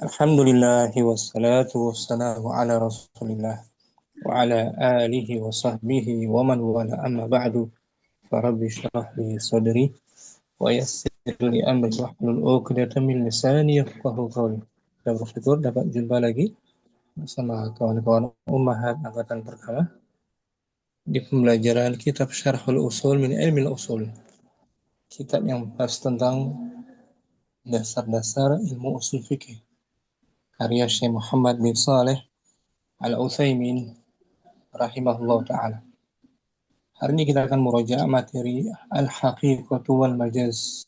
Alhamdulillah wassalatu wassalamu ala rasulillah wa ala alihi wa sahbihi wa man wala amma ba'du farabbi syrah li sadri wa yassir li amri wahlul 'uqdatam min lisani yafqahu qawli. Kita bersyukur dapat jumpa lagi bersama kawan-kawan Ummahat angkatan pertama di pembelajaran kitab Syarhul Usul min Ilmil Usul. Kitab yang membahas tentang dasar-dasar ilmu usul fikih karya Syekh Muhammad bin Saleh Al-Utsaimin rahimahullah ta'ala. Hari ini kita akan murojaah materi Al-Haqiqatu wal Majaz.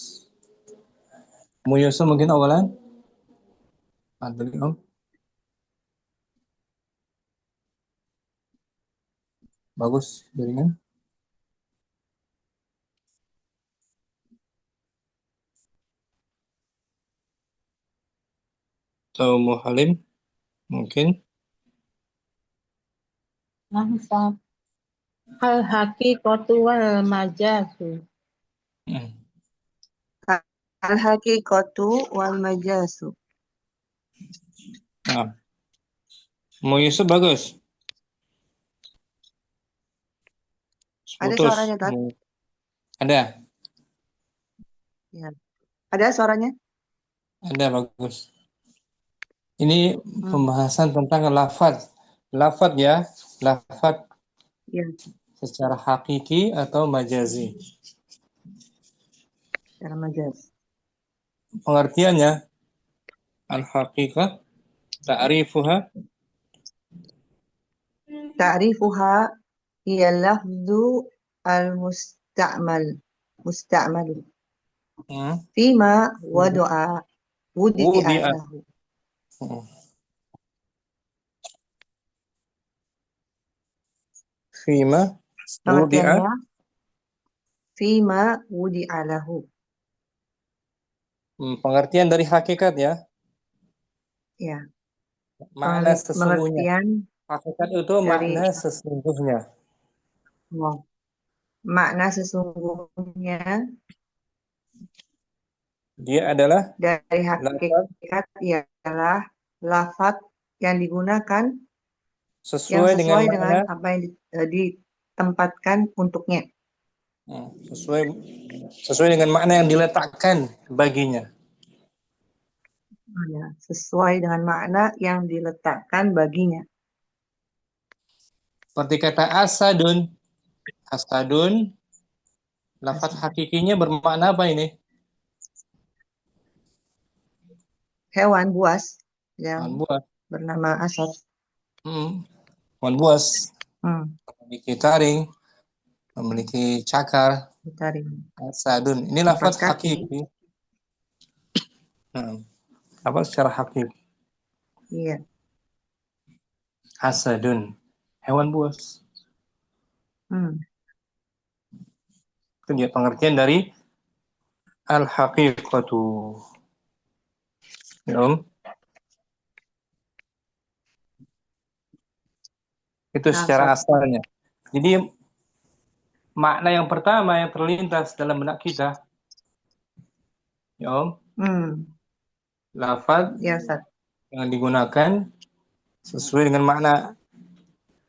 Yusuf mungkin awalan? Om. Bagus, jaringan. Atau Muhalim mungkin. Langsung. Al-haqiqatu wal majazu. Al-haqiqatu wal majazu. Nah. Yusuf bagus. Ada Putus. suaranya, Tat? Ada. Ya. Ada suaranya? Ada, bagus. Ini pembahasan tentang lafaz. Lafaz ya, lafaz Ya. secara hakiki atau majazi. Secara majaz. Pengertiannya al-haqiqah ta'rifuha hiya lafzu musta'mal fima wudi'a lahu. Fima wudi'a lahu. Pengertian dari hakikat ya. Ya. Makna sesungguhnya. Pengertian Hakikat itu dari, makna sesungguhnya. Makna sesungguhnya Dia adalah dari hakikat ialah lafaz yang digunakan sesuai dengan apa yang ditempatkan untuknya. Sesuai dengan makna yang diletakkan baginya. Ya, sesuai dengan makna yang diletakkan baginya. Seperti kata asadun. Asadun, lafaz hakikinya bermakna apa ini? Hewan buas yang bernama asad. Hewan buas. Memiliki taring, memiliki cakar. Asadun. Ini lafaz hakiki. Apa secara hakiki? Iya. Asadun. Hewan buas. Itu dia pengertian dari al-haqiqatu. Ya, Om. Itu secara asalnya. Jadi makna yang pertama yang terlintas dalam benak kita, ya Om, lafaz yang digunakan sesuai dengan makna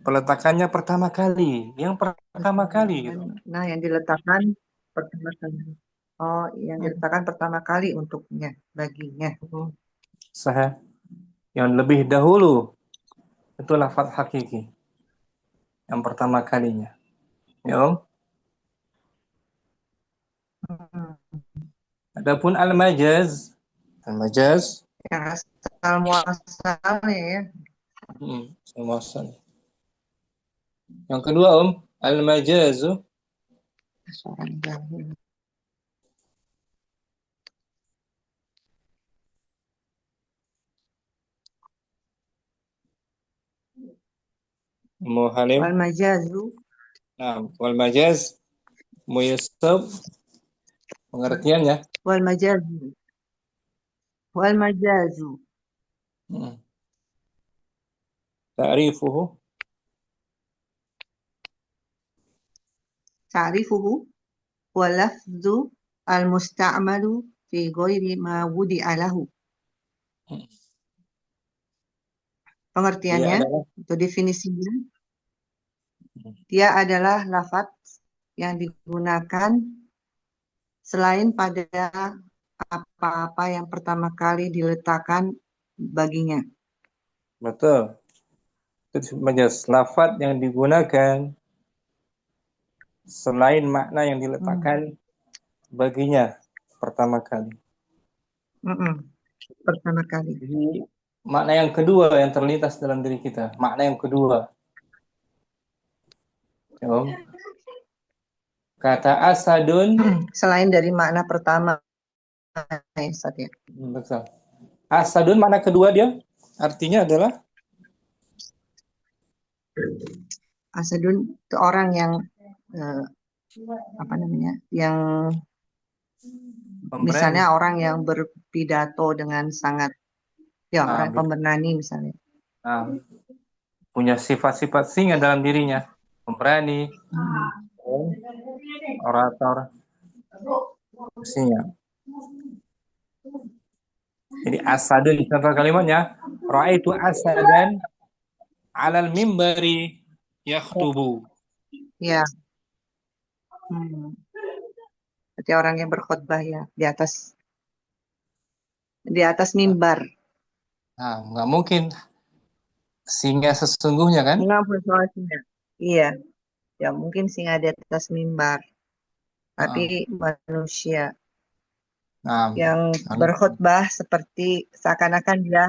peletakannya pertama kali, yang pertama kali. Gitu. Nah, yang diletakkan pertama kali. Oh, yang diletakkan pertama kali untuknya, baginya. Sahih. Yang lebih dahulu itu lafaz hakiki. Yang pertama kalinya. Ya Om. Adapun al-majaz. Al-majaz. Yang asal muasalnya ya. Muasal. Yang kedua Om, al-majazu. Muhalim. Wal majazu. Nah, wal majaz Yusuf pengertiannya. Wal majazu. Wal majazu. Ta'rifuhu. Ta'rifuhu wa lafzu al-musta'malu fi ghairi ma wudi'a lahu. Dia Pengertiannya adalah atau definisinya, dia adalah lafadz yang digunakan selain pada apa-apa yang pertama kali diletakkan baginya. betul. Itu disebut majaz. Lafaz yang digunakan selain makna yang Hmm. diletakkan baginya pertama kali. Mm-mm. Pertama kali. Jadi makna yang kedua yang terlintas dalam diri kita, makna yang kedua. Ya, Om. Kata asadun, Selain dari makna pertama, ya, Ustaz, ya. betul. Asadun makna kedua dia artinya adalah Asadun itu orang yang apa namanya? Yang pemberani. misalnya orang yang berpidato dengan sangat orang betul. pemberani misalnya. Nah, punya sifat-sifat singa dalam dirinya, pemberani, orator, singa. Jadi asadun contoh kalimatnya, raaitu asadan alal mimbari yakhtubu. Ya. Berarti orang yang berkhutbah ya di atas mimbar. Nah, nggak mungkin singa sesungguhnya kan? Enggak soal singa. Iya, ya mungkin singa di atas mimbar, tapi Nah, manusia nah, yang berkhutbah seperti seakan-akan dia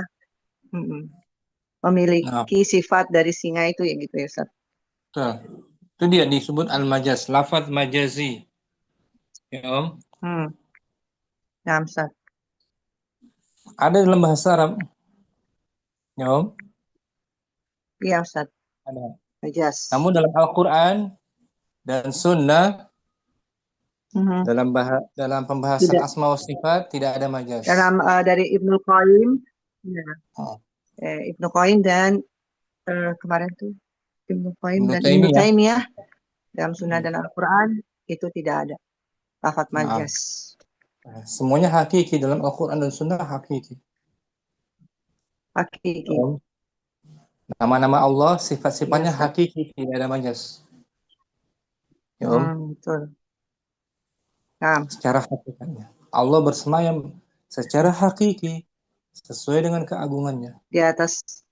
nah, memiliki sifat dari singa itu ya gitu ya Ustaz. betul. Itu dia disebut al-majaz, lafaz majazi. Ya, Om. Hmm. Nah, Ustaz. Ada dalam bahasa Arab, ya, Om. Iya Ustaz. Ada. Majas. Namun dalam Al-Quran dan Sunnah dalam pembahasan Tidak. asma wa sifat tidak ada majaz. Dalam dari Ibnu Qayyim, ya, Oh. Ibnu Qayyim dan kemarin tuh Ibnu Qayyim Ibnu dan Ibnu Taimiyah. Taimiyah dalam Sunnah dan Al-Quran itu tidak ada lafaz Nah, majas. semuanya hakiki dalam Al-Quran dan Sunnah hakiki. Hakiki. Oh. Nama-nama Allah, sifat-sifatnya Iya, Ustaz. hakiki, tidak ada majaz. Ya, Om. Betul. Nah, Secara hakikatnya. Allah bersemayam secara hakiki sesuai dengan keagungannya. di atas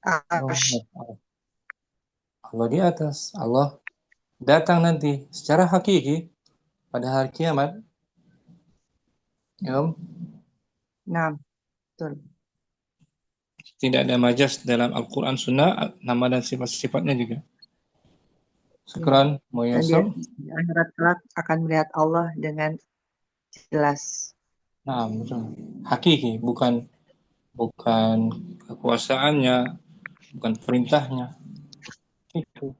Oh, arsy. Allah di atas. Allah datang nanti secara hakiki pada hari kiamat. Ya, Om. Nah, betul. Tidak ada majaz dalam Al-Quran Sunnah, nama dan sifat-sifatnya juga. Ya. Syukran, Dan Muyassar. di akhirat kelak akan melihat Allah dengan jelas. Nah, betul. Hakiki, bukan kekuasaannya, bukan perintahnya. Itu.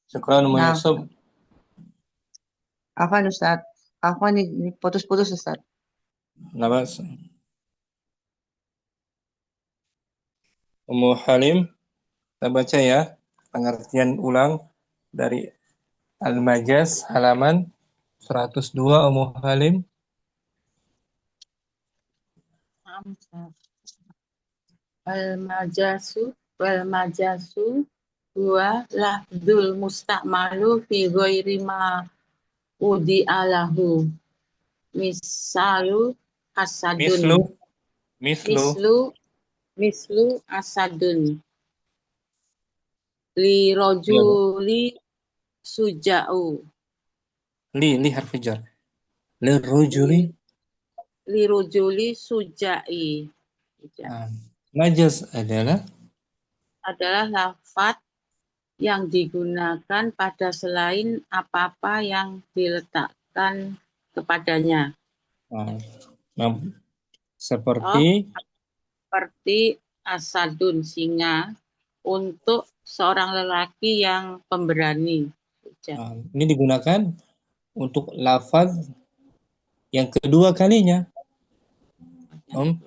Syukran, Nah, Muyassar. apa Ustaz? Apa nih ini putus-putus Ustaz? Nabas. Ummu Halim, kita baca ya pengertian ulang dari Al-Majaz halaman 102 Ummu Halim. Wal majasu huwa lafdzul musta'malu fi ghairi ma alahu. Misalu asadun. Mislu Mislu asadun. Li ya, rojuli suja'u. li harfi jar. Lirrujuli. Li rojuli suja'i. Majaz adalah lafaz yang digunakan pada selain apa-apa yang diletakkan kepadanya. Seperti Seperti asadun, singa, untuk seorang lelaki yang pemberani. Ini digunakan untuk lafaz yang kedua kalinya. Yang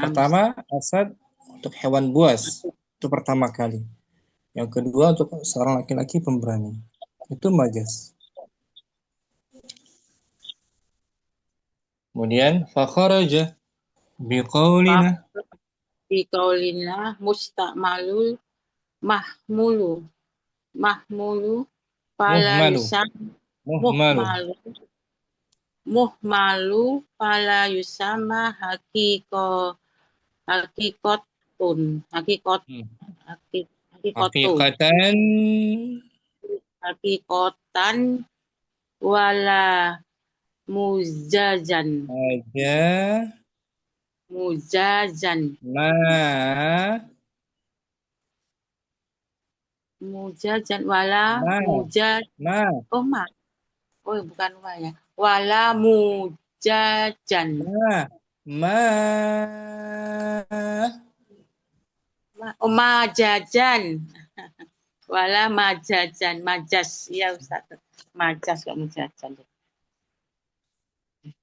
pertama asad untuk hewan buas, itu pertama kali. Yang kedua untuk seorang laki-laki pemberani. Itu majaz. Kemudian fakharaja, biqaulina Biqaulina mustakmalul mahmulu mahmulu fala muhmalu yusam muhmalu muhmalu muhmalu fala yusama hakikotun Hmm. hakikotu Hakikatan hakikotan wala mujajan aja mujajan ma mujajan wala ma mujaj ma oh ma oh bukan wa ya wala mujajan ma oh majajan wala majajan majas ya Ustaz majas kok mujajan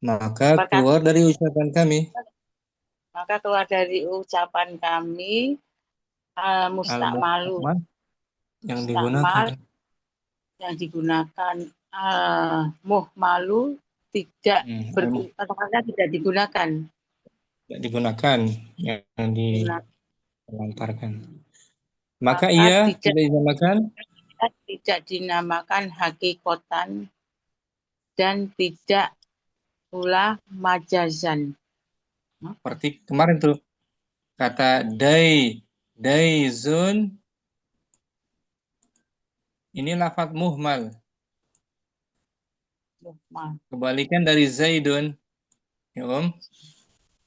maka Perkata, keluar dari ucapan kami maka keluar dari ucapan kami mustakmalu al-muhmal yang mustakmal digunakan yang digunakan muhmalu tidak kata-kata tidak digunakan tidak digunakan yang Guna- dilantarkan maka maka ia tidak dinamakan tidak dinamakan hakikotan dan tidak pula majazan. seperti kemarin tuh kata daizun ini lafadz muhmal Muhmal. kebalikan dari zaidun ya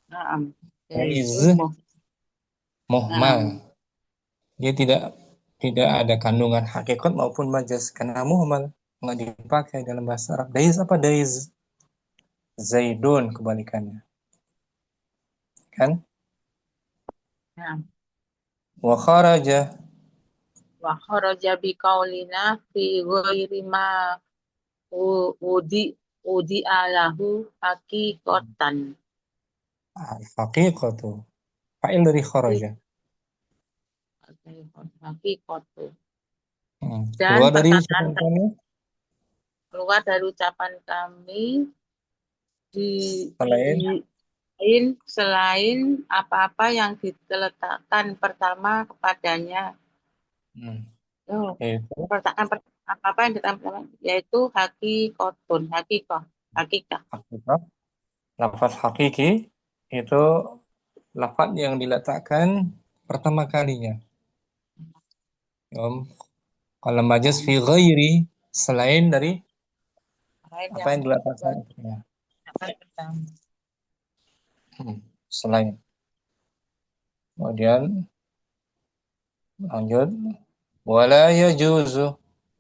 Naam. daiz Zaidun muhmal Naam. dia tidak ada kandungan hakikat maupun majaz karena muhmal nggak dipakai dalam bahasa Arab. Daiz apa daiz? Zaidun kebalikannya. Kan? Naam. Wa kharaja Wa kharaja biqaulina fi ghairi ma udi alahu hakikotan. al-haqiqatu. Fa'il dari kharaja. Hakikotu. Dan Keluar dari perkataan ucapan kami keluar dari ucapan kami di selain apa-apa yang diletakkan pertama kepadanya. yaitu Apa-apa yang diletakkan yaitu hakikotun, hakikah. hakikat. Lafaz hakiki itu lafaz yang diletakkan pertama kalinya. Kalau majaz fi ghairi selain dari apa yang diletakkan untuknya. Selain. Kemudian lanjut wala yajuzu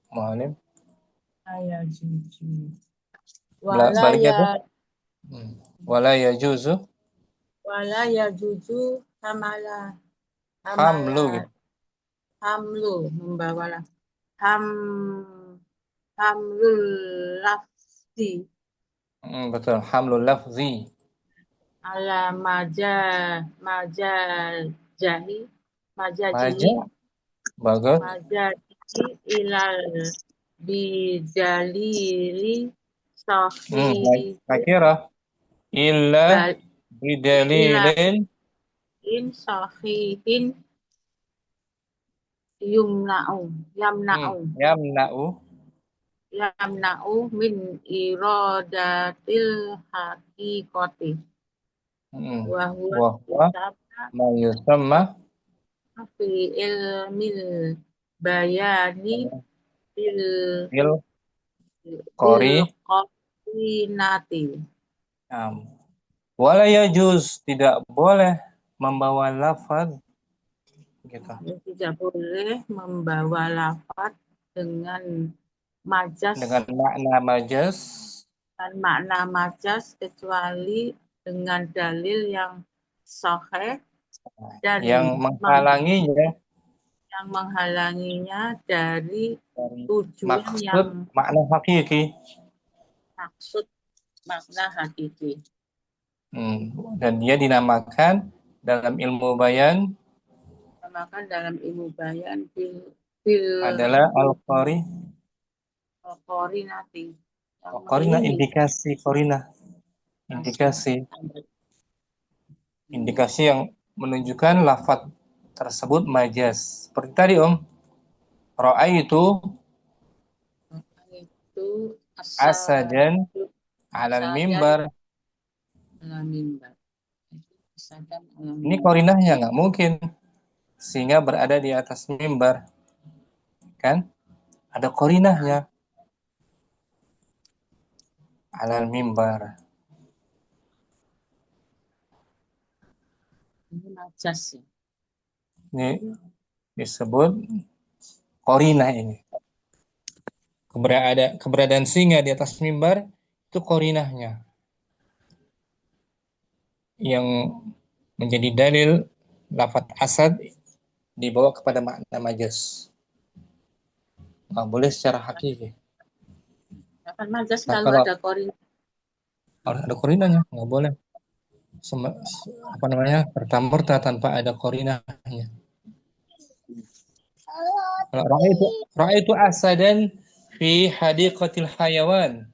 mu'alim baliknya tuh wala yajuzu hamala hamlu gitu. hamlu membawalah hamlul lafzi Betul hamlul lafzi ala majajihi bagus ilal bidalili akhirah illa bidalilin sahihin yamna'u min iradatil haqiqati wa huwa ma yusamma fi ilmil bayani bil qarinati. Wala yajuz tidak boleh membawa lafaz gitu. Tidak boleh membawa lafaz dengan majas dengan makna majas dan makna majas kecuali dengan dalil yang sahih dan yang menghalanginya dari tujuan maksud yang makna hakiki. Maksud makna hakiki. Dan dia dinamakan dalam ilmu bayan adalah al-qarinati. Korina indikasi korina indikasi Indikasi yang menunjukkan lafaz tersebut majaz. Seperti tadi ra'aitu Itu asadan asadu alal asadan mimbar. ala mimbar. Asadan ala Ini mimbar. korinahnya nggak mungkin singa berada di atas mimbar, kan? Ada korinahnya alal mimbar. Ini majas ya. Ini disebut korinah ini. Keberadaan singa di atas mimbar itu korinahnya yang menjadi dalil lafaz asad dibawa kepada makna majaz. Nggak boleh secara hakiki. Akan majas Nah, kalau kalau ada korin. harus ada korinahnya, nggak boleh. Pertama tanpa ada korinahnya. Kalau ra'aitu asadan fi hadiqatil hayawan.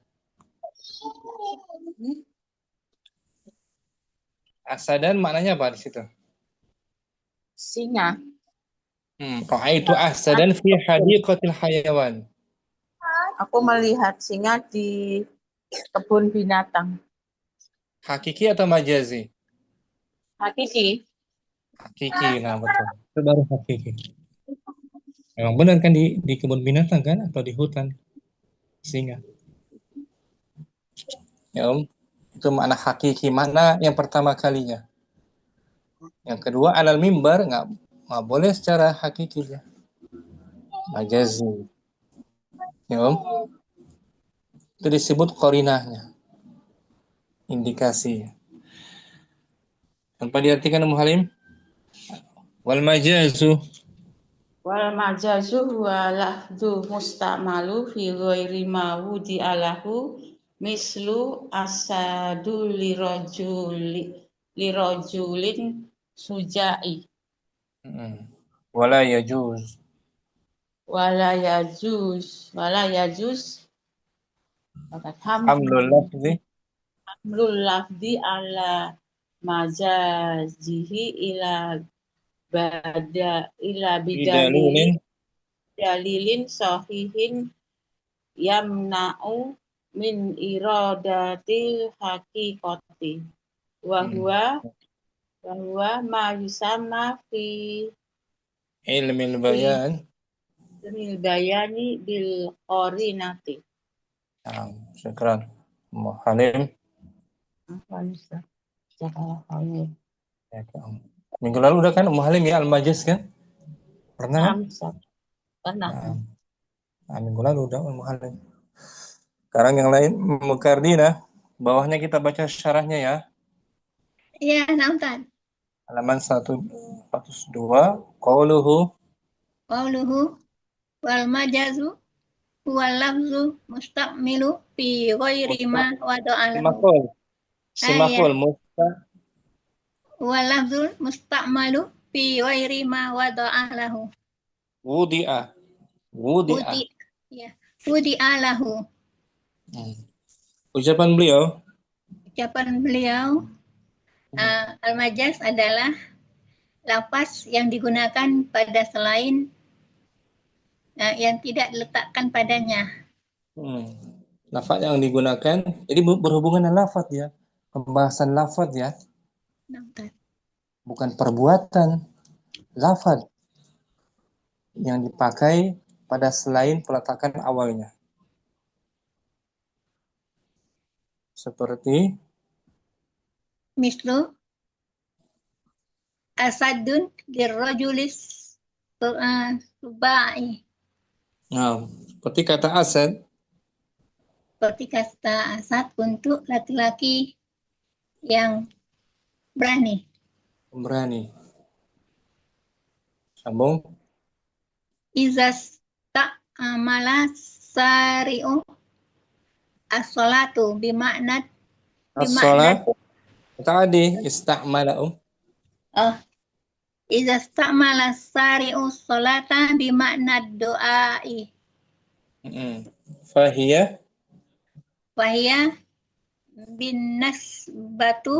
Asadan maknanya apa di situ? Singa. Ra'aitu asadan fi hadiqatil hayawan. Aku melihat singa di kebun binatang. Hakiki atau majazi? Hakiki. Hakiki, nah betul. Itu baru hakiki. Memang benar kan di kebun binatang kan atau di hutan singa. Ya itu makna hakiki, makna yang pertama kalinya. Yang kedua alal mimbar nggak boleh secara hakiki ya. Majazi. Ya itu disebut korinahnya, indikasi. Tanpa diartikan Halim, wal majazu Wal majazu wa lafdu mustamalu fi ghairi ma wudi alahu mislu asadu lirojulin sujai wala yajuz wala yajuz hamlul lafzi hamlul lafdi ala majazihi ila bidalilin dalilin sahihin yamna'u min iradatil haqiqati wa huwa ma yusamma fi ilmil bayan. bayani bil qarinati. Syukran Halim. Ya, minggu lalu udah kan Halim ya al-majaz kan? Pernah kan? Pernah. Minggu lalu udah Halim. Sekarang yang lain Mukardina, bawahnya kita baca syarahnya ya. Iya, Ustaz. Halaman 102, qauluhu wal majazu wal lafzu mustaqmilu fi ghairi ma wada'alahu. Simakul Wal lafzu mustaqmalu fi ghairi ma wada'alahu. wudi'a. Wudi'alahu. Ucapan beliau Al-majaz adalah lafaz yang digunakan pada selain yang tidak diletakkan padanya. Lafaz yang digunakan, jadi berhubungan dengan lafaz ya, pembahasan lafaz ya, bukan perbuatan. Lafaz yang dipakai pada selain peletakan awalnya, seperti mislu asadun lirrajulis subai. Seperti kata asad. Seperti kata asad untuk laki-laki yang berani. Pemberani. Sambung. Izas ta'amala sari'u as-salatu bimakna As-salat tadi istamala Izas ta'amala sari'u salata bimakna doai. Fahiyah bin nasbatu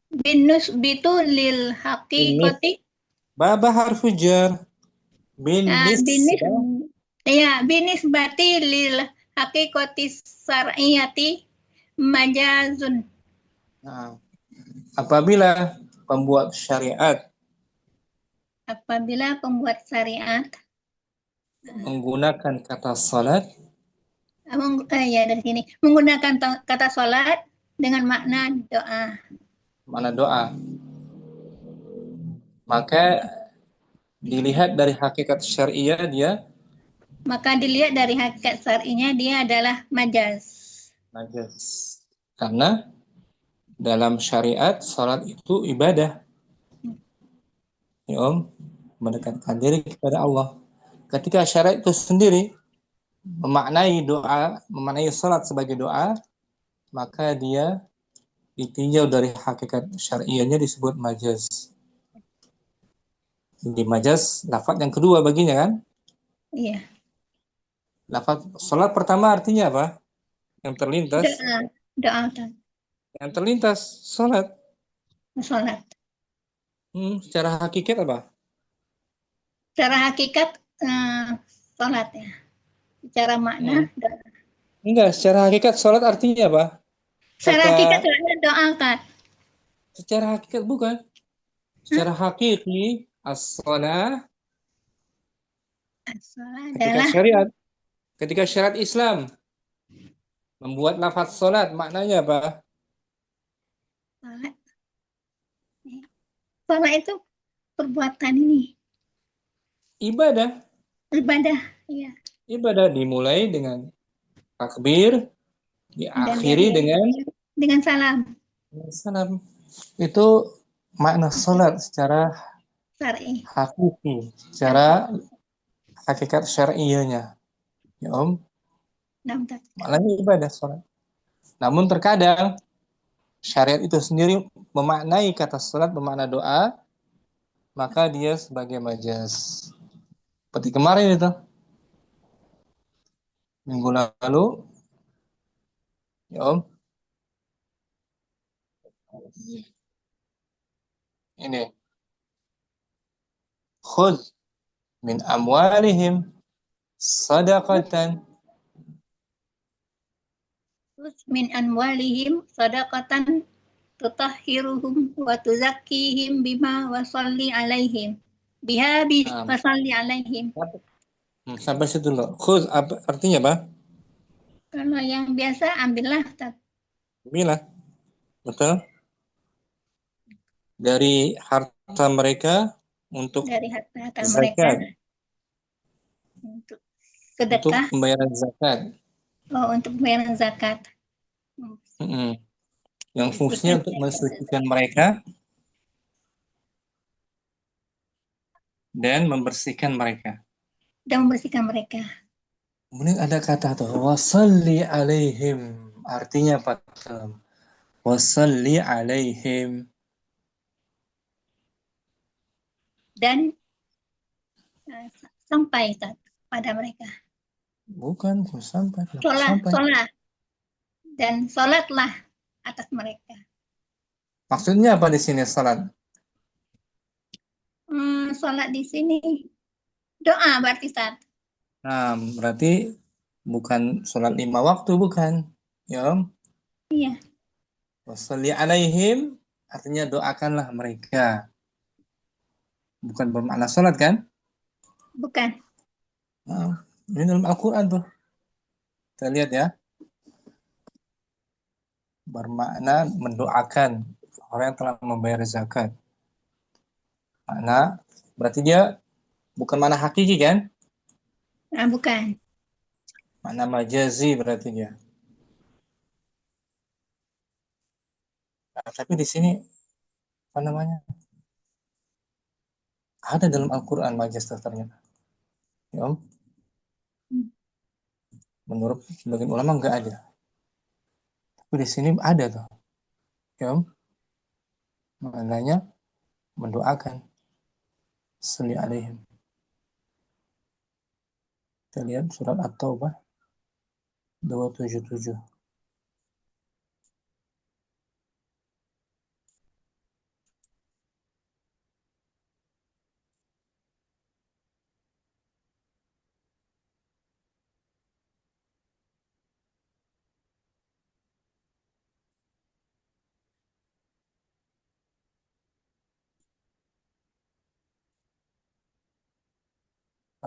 Binusbitu lil Binis. haqiqati. Baba harfu jar. Binis. Binis ya binisbati lil haqiqati syar'iyati majazun. Nah, apabila pembuat syariat Apabila pembuat syariat menggunakan kata salat, ya dari sini menggunakan kata sholat dengan makna doa. mana doa, maka dilihat dari hakikat syariah dia Maka dilihat dari hakikat syar'inya dia adalah majaz. najis. Karena dalam syariat salat itu ibadah. Ya Om, mendekatkan diri kepada Allah. Ketika syariat itu sendiri memaknai doa, memaknai salat sebagai doa, maka dia ditinjau dari hakikat syariahnya disebut majaz. Di majaz, lafaz yang kedua baginya kan? Iya. Lafaz salat pertama artinya apa? Yang terlintas. Doa. Yang terlintas salat. Sholat. Secara hakikat apa? Secara hakikat sholat ya. Secara makna doa. Enggak, secara hakikat salat artinya apa? Secara hakikat doa Ustaz. Secara hakikat bukan. Secara hakiki as-shalah ketika Adalah syariat, ketika syariat Islam membuat lafaz salat maknanya apa? sholat. Sholat itu perbuatan ini. Ibadah. Ibadah, iya. Ibadah dimulai dengan takbir, diakhiri dengan salam. Salam. Itu makna salat secara Syar'i. hakiki, secara hakikat syar'iyahnya. Ya Om, maknanya ibadah salat. Namun terkadang syariat itu sendiri memaknai kata salat bermakna doa, maka dia sebagai majaz. Seperti kemarin itu, minggu lalu, ya Om, ini, khudh min amwalihim sadaqatan Min anwalihim sadaqatan tutahhiruhum wa tuzakkihim bima wa salli alaihim. Biha wa salli alaihim. Sampai situ loh. Khudh artinya apa? Kalau yang biasa ambillah. Ambillah. Betul. Dari harta mereka untuk dari harta zakat. Mereka untuk sedekah. Untuk pembayaran zakat. Untuk pembayaran zakat. Yang fungsinya untuk mensucikan mereka dan membersihkan mereka. Kemudian ada kata tuh wasalli alaihim, artinya apa? Wasalli alaihim, dan sampai pada mereka. Bukan sampai. Sholat dan sholatlah atas mereka. Maksudnya apa di sini salat? Sholat di sini doa berarti Ustaz. Nah, berarti bukan sholat 5 waktu, bukan. Ya Om? Iya. Wassalli alaihim artinya doakanlah mereka. Bukan bermakna sholat kan? Bukan. Nah, ini dalam Al-Quran tuh. Kita lihat ya. Bermakna mendoakan orang yang telah membayar zakat. Makna berarti dia bukan makna hakiki kan? Bukan. Makna majazi berarti dia. Nah, tapi di sini apa namanya? Ada dalam Al-Quran majaz ternyata. Ya Om? Menurut sebagian ulama enggak ada. Tapi di sini ada tuh. Ya Om? Maknanya mendoakan. Salli alaihim. Kita lihat surat At-Taubah 277.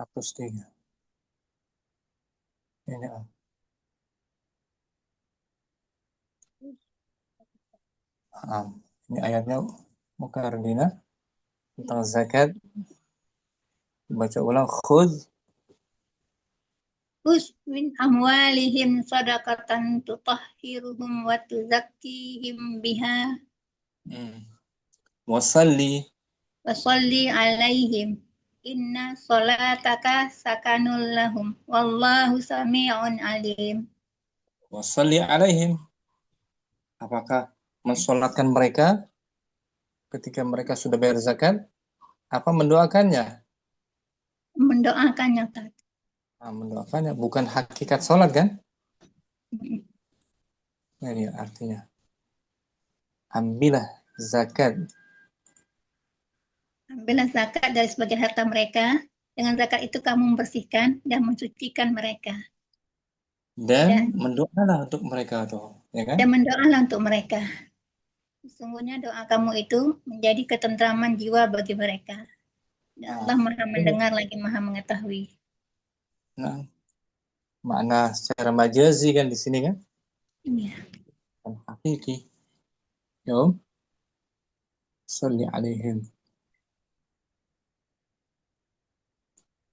hapus 3. Ini Om. Ini ayatnya muka Ardina tentang zakat. Baca ulang. Khudh Khudh min amwalihim sadaqatan tutahhiruhum wa tuzakkihim biha wasalli wa sholli alaihim inna sholataka sakanul lahum wallahu sami'un alim. wasalli alaihim. Apakah mensolatkan mereka ketika mereka sudah bayar zakat? Apa mendoakannya? Mendoakannya tadi. Mendoakannya bukan hakikat sholat kan? Nah, ini artinya. Ambillah zakat. Ambillah zakat dari sebagian harta mereka. Dengan zakat itu kamu membersihkan dan mensucikan mereka. Dan mendoalah untuk mereka tuh, ya kan? Dan mendoalah untuk mereka. Sesungguhnya doa kamu itu menjadi ketentraman jiwa bagi mereka. Dan Allah Maha mendengar lagi Maha mengetahui. Nah, makna secara majazi kan di sini kan? Iya. Dan hakiki. Yom. Salli alaihim.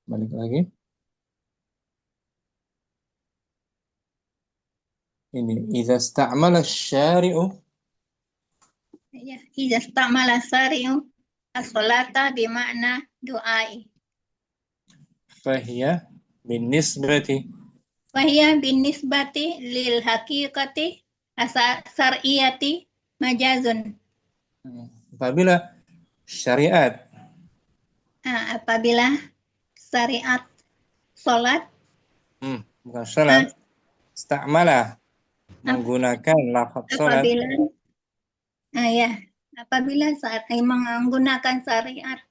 Balik lagi. Ini idza sta'mala syari'u. Ya, idza sta'mala syari'u as-salata bimakna du'ai. Fahiya binisbati. Fahiya binisbati lil haqiqati syar'iyati majazun. Apabila syariat. Apabila syariat salat. Bukan salat. Sta'mala. Menggunakan lafaz salat. Apabila saat menggunakan syariat.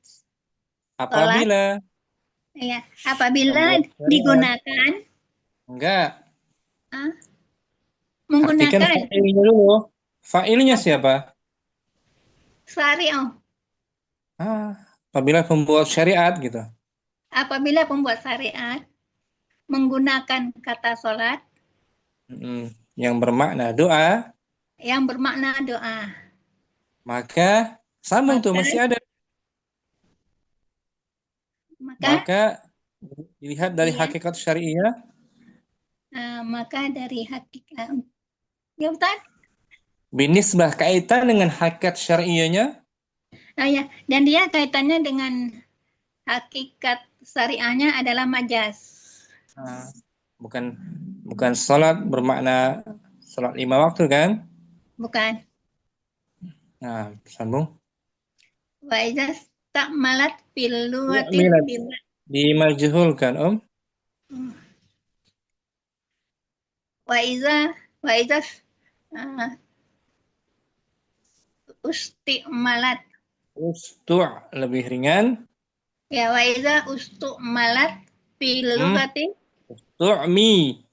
Apabila. Ya, apabila digunakan. Enggak. Menggunakan. Artikan fa'ilnya dulu. Fa'ilnya siapa? Syari'ah. Apabila pembuat syariat gitu. Apabila pembuat syariat menggunakan kata sholat. Yang bermakna doa. Yang bermakna doa. Maka sambung tuh masih ada. Maka dilihat dari hakikat syariah. Maka dari hakikat. Ya betul. Binisbah kaitan dengan hakikat syariahnya. Ya, dan dia kaitannya dengan hakikat syariahnya adalah majaz. Bukan sholat bermakna sholat 5 waktu kan? Bukan. Nah, sambung. Wa iza sta'malat fil lughati dimajhulkan, Om. Wa iza usti'malat. Lebih ringan. Ya, wa iza ustu'malat fil lughati. Ustu'mi.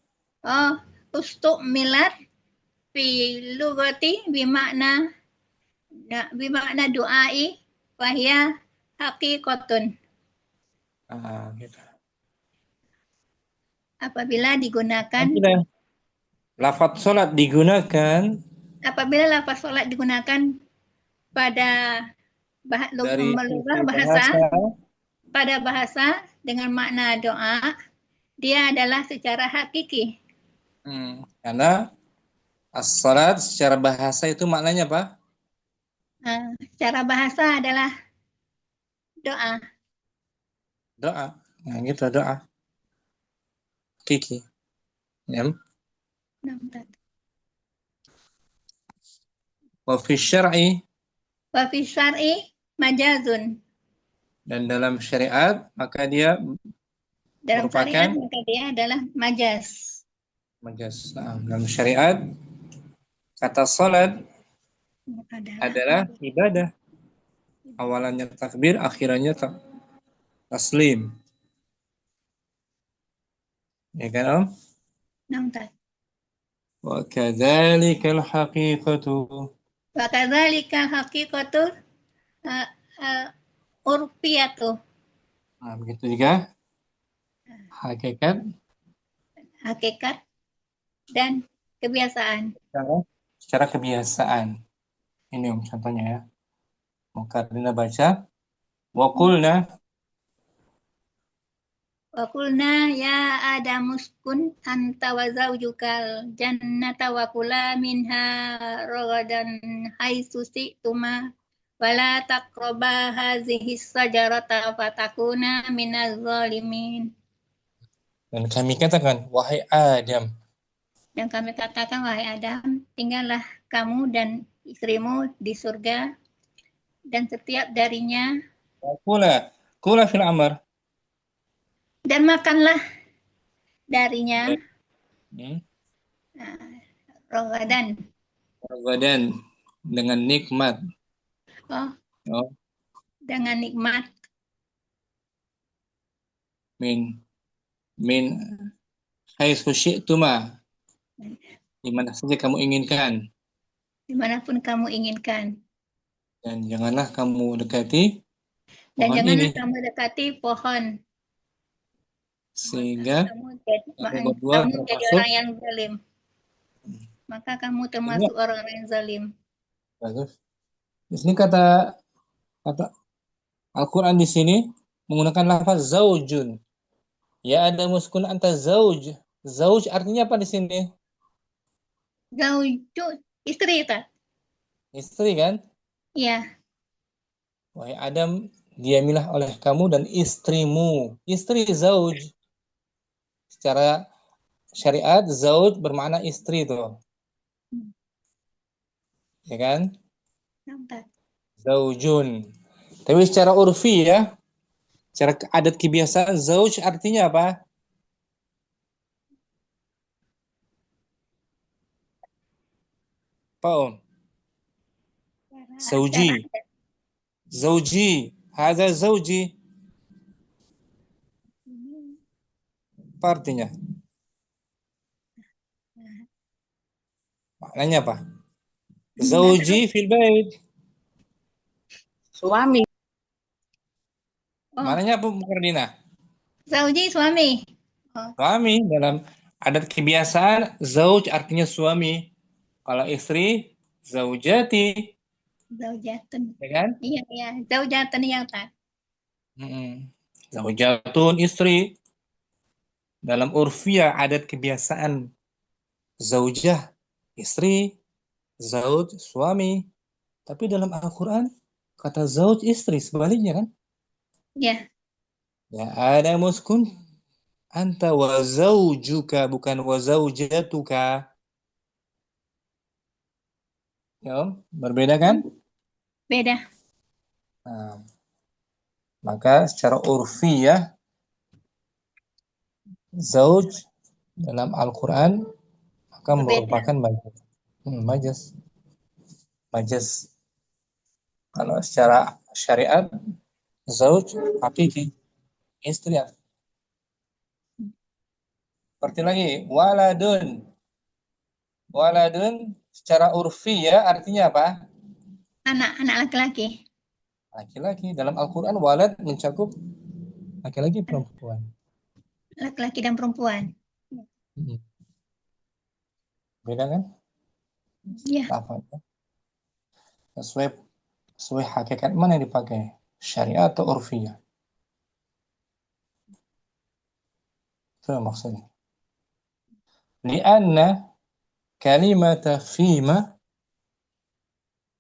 Ustu'milat fil lughati bimakna du'ai wa hiya haqiqatun. Gitu. Apabila digunakan. Lafaz sholat digunakan. Apabila lafaz sholat digunakan pada bahasa dengan makna doa, dia adalah secara hakiki. Karena as-salat secara bahasa itu maknanya apa? Secara bahasa adalah doa. Doa. Nah, gitu doa. Hakiki. Ya. Wa fi syar'i majazun. Dan dalam syariat maka dia merupakan maka dia adalah majaz. Nah, dalam syariat kata salat adalah ibadah. Awalannya takbir, akhirannya taslim. Ya kan, Om? Wa kadzalikal haqiqatu. Wa kadzalikal haqiqatu urfiyatu. Begitu juga Hakikat hakikat, dan kebiasaan. secara kebiasaan. Ini contohnya ya. Mukardina baca. Wa qulna Wa qulna ya Adamu uskun anta wa zawjukal jannata wa kula minha ragadan haitsu syi'tuma wa la taqraba hadhihi sajarata fatakuna minaz zalimin. dan kami katakan, wahai Adam, Dan kami katakan, wahai Adam, tinggallah kamu dan istrimu di surga, dan setiap darinya, kula fil amr. dan makanlah darinya Hmm. rogadan. Ragadan dengan nikmat. Oh, Oh, dengan nikmat. min haitsu syi'tuma, di mana saja kamu inginkan, Dimanapun kamu inginkan. dan janganlah kamu dekati Dan pohon janganlah ini kamu dekati pohon. sehingga Kamu kamu berdua jadi termasuk. orang yang zalim. Maka kamu termasuk orang yang zalim. Bagus. Di sini kata Al-Quran di sini menggunakan lafaz zaujun. Ya ada muskun anta zauj. Zauj artinya apa di sini? Zauju, istri tak? Istri kan? Ya, Wahai Adam, diamilah oleh kamu dan istrimu. Istri zauj. Secara syariat zauj bermakna istri tuh. Ya kan? nampak. Zaujun. Tapi secara urfi ya, secara adat kebiasaan zauj artinya apa? Apa Om? Zauji. Zauji. Hadza zauji. Apa artinya? Maknanya apa? Zauji fil bait. Suami. Oh, Maknanya apa Mukardina? zauji suami. Oh, Suami dalam adat kebiasaan zauj artinya suami. Kalau istri zaujati, zaujatun. ya kan? Iya, iya. Zaujatun yang tak. Zaujatun istri. Dalam urfiah adat kebiasaan zaujah istri, zauj suami. Tapi dalam Al-Quran kata zauj istri sebaliknya kan? Ya, Ya ada muskun anta wa zaujuka bukan wa zaujatuka. Ya, Om? Berbeda kan? beda. Nah, maka secara urfi ya zauj dalam Al-Quran akan Berbeda. merupakan majas. Majas. Majas. Kalau secara syariat zauj hakiki istri. Seperti lagi waladun. Waladun secara urfi ya artinya apa? Anak laki-laki. Laki-laki. Dalam Al-Quran walad mencakup laki-laki perempuan. Laki-laki dan perempuan. Beda kan? Ya, Lafaznya. Sesuai hakikat mana yang dipakai? Syariat atau urfiyah? Itu maksudnya. Lianna kalimata fima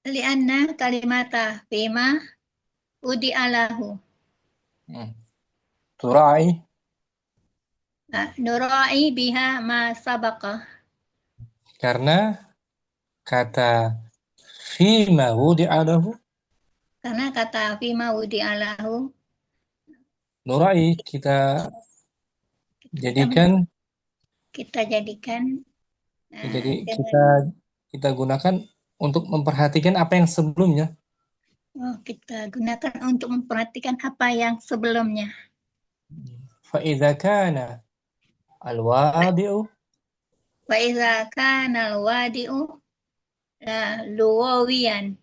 lianna kalimata fima udi alahu. turai Nurai biha ma sabaqah. karena kata fima wudi'alahu Karena kata fima udi alahu nurai kita jadikan jadi kita gunakan untuk memperhatikan apa yang sebelumnya. Kita gunakan untuk memperhatikan apa yang sebelumnya. فإذا كان الواضع Wa idza kana al-wadi'u luwawiyan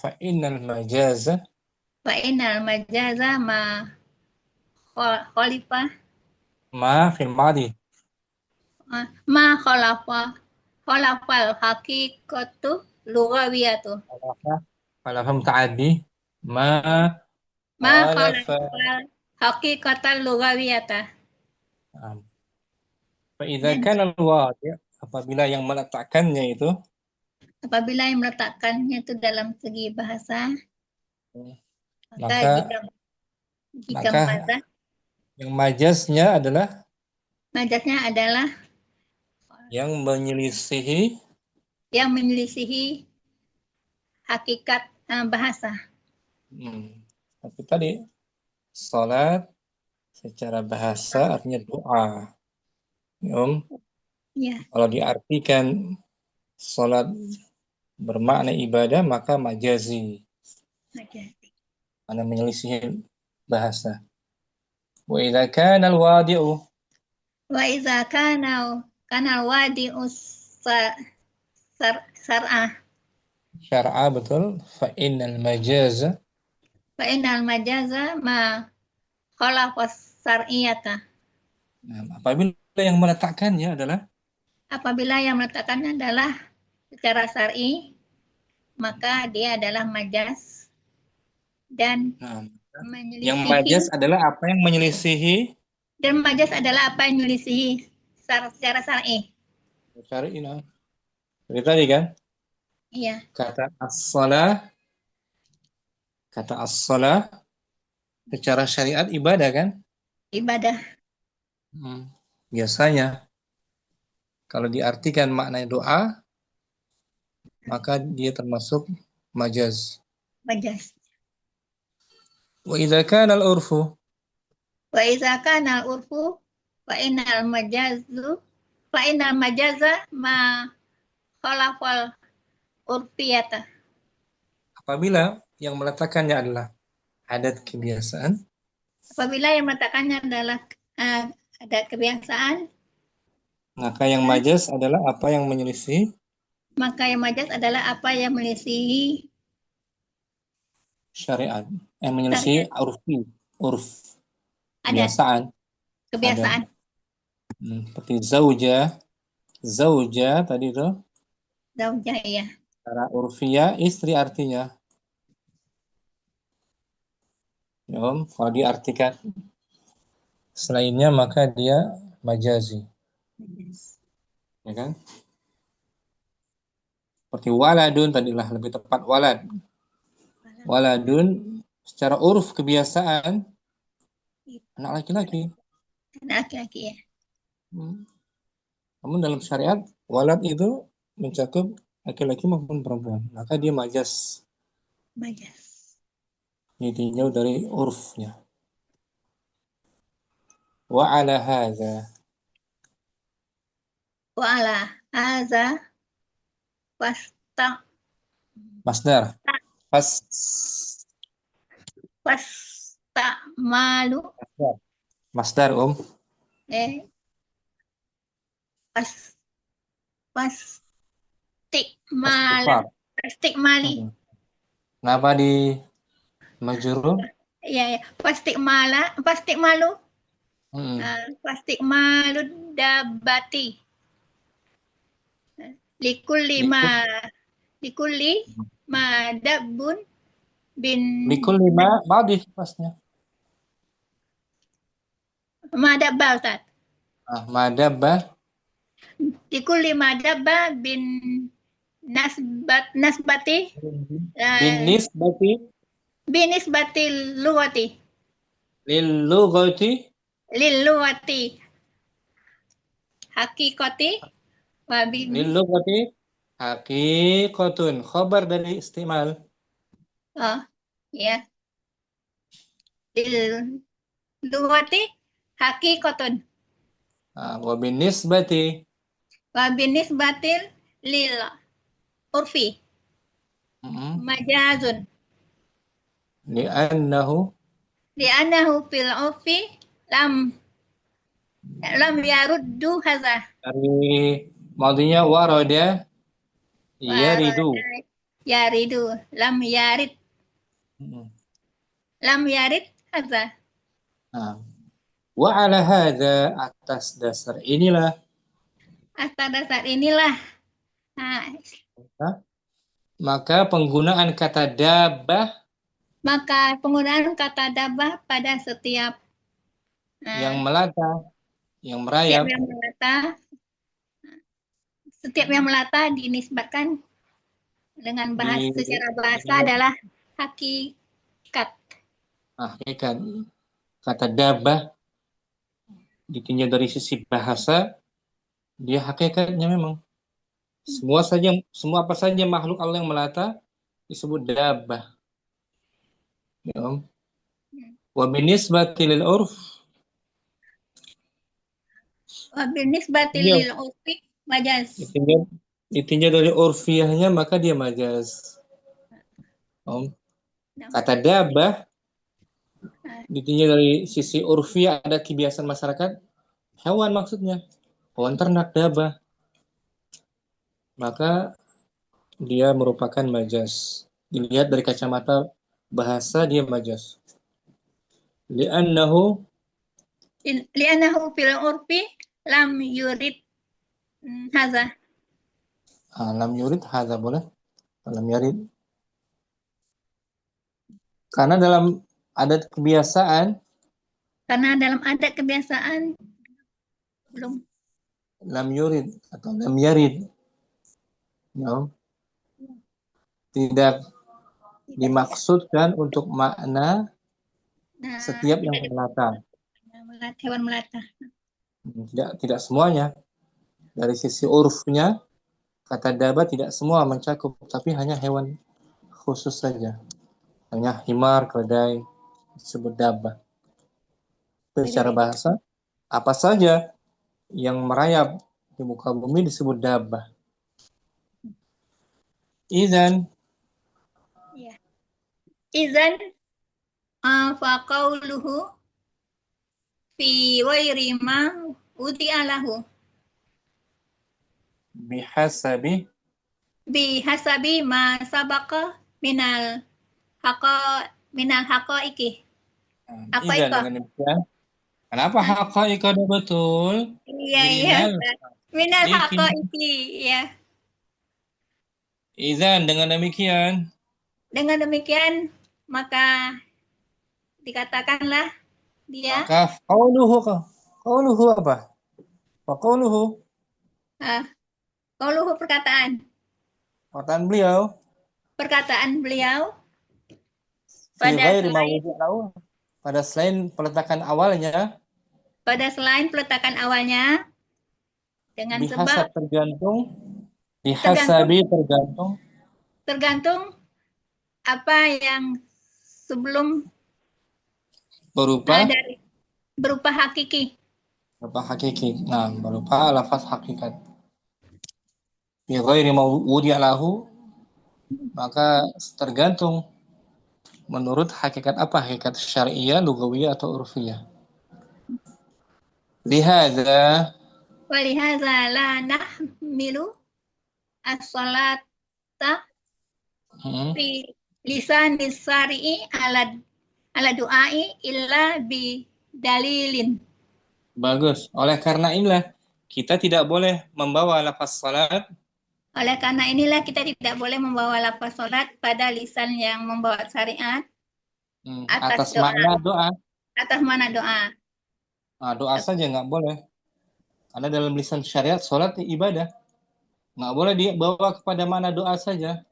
فإن المجاز fa innal majaza ma khalifah. Ma fil madi. Ma khalafal haqiqatu lughawiyatu. Khalafa muta'addi. Ma Ma khalafa. khalafal haqiqatal lughawiyata. Fa'idha Dan kana al-wadi' apabila yang meletakkannya itu apabila yang meletakkannya itu dalam segi bahasa, maka maka jika maka mazah, yang majaznya adalah majaznya adalah yang menyelisihi yang menyelisihi hakikat bahasa. Tapi tadi salat secara bahasa artinya doa. Ya, Kalau diartikan salat bermakna ibadah maka majazi, majaz. karena menyelisihi bahasa. Wa idza kana al-wadi'u Wa iza kana wadi'u sar'ah syar'a betul fa innal majaza fa innal majaza ma khalafas sar'iyata. apabila yang meletakkannya adalah Apabila yang meletakkannya adalah secara syar'i, maka dia adalah majaz dan yang menyelisihi, majaz adalah apa yang menyelisihi dan majaz adalah apa yang menyelisihi secara syar'i. syar'i. Jadi tadi kan Iya, kata as-salah secara syariat ibadah kan. ibadah. Biasanya kalau diartikan makna doa maka dia termasuk majaz. Majaz. Wa idza kana al-urfu Wa iza kana al-urfu fa innal majaza ma khalafal urfiyata. apabila yang meletakkannya adalah adat kebiasaan Apabila yang meletakkannya adalah ada kebiasaan, maka yang majaz adalah apa yang menyelisih maka yang majaz adalah apa yang menyelisihi syariat, menyelisih urf adat, kebiasaan. Seperti zauja tadi itu Zaujah, ya. secara urfiyah istri artinya. Kalau diartikan selainnya maka dia majazi. Ya kan? Seperti waladun tadilah lebih tepat walad. Waladun secara uruf kebiasaan anak laki-laki. Anak laki-laki, ya. Namun dalam syariat walad itu mencakup laki-laki maupun perempuan. Maka dia majaz. Majaz. Ditinjau dari urfnya. Wa ala hadza. Wa ala hadza Masdar. Fastamalu Masdar Fastikmali. Kenapa di majrur? Ya, fastikmalu. Fastikmalu dabati. Likulli ma dabbun bin Likulli ma madhi pasnya. ma dabba, Ustaz. Madabba. Likulli ma dabba bin nasbati binisbati lughati lil lughati haqiqati wa bin lil lughati haqiqatun, khabar dari istimal. Ya, lil lughati haqiqatun Wa binisbati lil urfi majazun li'annahu fil urfi lam yaruddu hadza. dari madinya warada yaridu. Lam yarid hadza. Wa ala hadza, atas dasar inilah, Atas dasar inilah. Nah, maka penggunaan kata dabah maka penggunaan kata dabah pada setiap yang melata, yang setiap merayap, yang melata, setiap yang melata dinisbatkan dengan secara bahasa adalah hakikat. hakikat. Kata dabah ditinjau dari sisi bahasa, dia hakikatnya memang semua apa saja makhluk Allah yang melata disebut dabah. Ya. Wa binisbati lil urf, Wa binisbati lil urfi majaz. ditinjau dari urfiahnya maka dia majaz. Kata dabah ditinjau dari sisi urfiah, ada kebiasaan masyarakat, hewan maksudnya, hewan ternak dabah, maka dia merupakan majaz. Dilihat dari kacamata bahasa, dia majaz. Li'annahu fil urfi lam yurid haza. lam yurid hadza, boleh? Lam yurid. Karena dalam adat kebiasaan, belum lam yurid atau lam yarid, no, tidak dimaksudkan untuk makna setiap yang melata. Hewan melata. Tidak semuanya. Dari sisi urfnya, kata dabah tidak semua mencakup, tapi hanya hewan khusus saja. Hanya himar, keledai, disebut dabah. Secara bahasa, apa saja yang merayap di muka bumi disebut dabah. Idzan faqauluhu fi ghairi ma udi'a lahu bihasabi ma sabaqa minal haqaiqi. Apa itu? Dengan demikian, kenapa haqaiq ada betul? Iya. Minal haqaiqi, ya. Idzan, dengan demikian, maka dikatakanlah dia. Maka qauluhu apa? Qauluhu perkataan beliau pada selain peletakan awalnya, dengan sebab tergantung apa yang sebelum berupa hakiki. Nah, berupa lafaz hakikat. Bi ghairi ma wudi'a lahu, maka tergantung menurut hakikat apa, hakikat syari'iyah, lugawiyah atau urfiyah. Lihadza la nahmilu as-salata fi lisanis syari'i ala du'ai illa bi dalilin. Bagus. Oleh karena inilah kita tidak boleh membawa lafaz salat. Pada lisan yang membawa syariat atas makna doa. Nah, doa saja nggak boleh. Karena dalam lisan syariat salat ibadah. Nggak boleh dibawa kepada makna doa saja.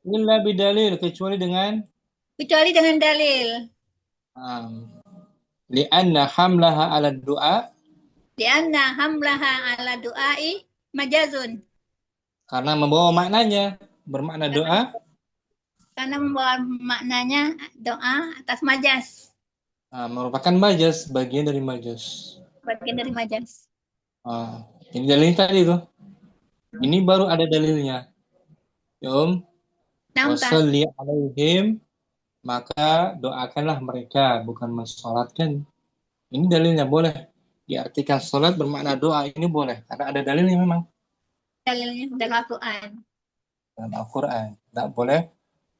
Illa bidalil, kecuali dengan dalil. Li'anna hamlaha ala du'ai majazun. Karena membawa maknanya bermakna doa. Atas majaz. Merupakan majaz, bagian dari majaz. Ini dalil tadi tuh. Ini baru ada dalilnya. Wassalli alaihim, maka doakanlah mereka, bukan mensolatkan. Ini dalilnya, boleh diartikan solat bermakna doa, ini boleh karena ada dalilnya memang. Dalilnya dalam Al-Quran. Tidak boleh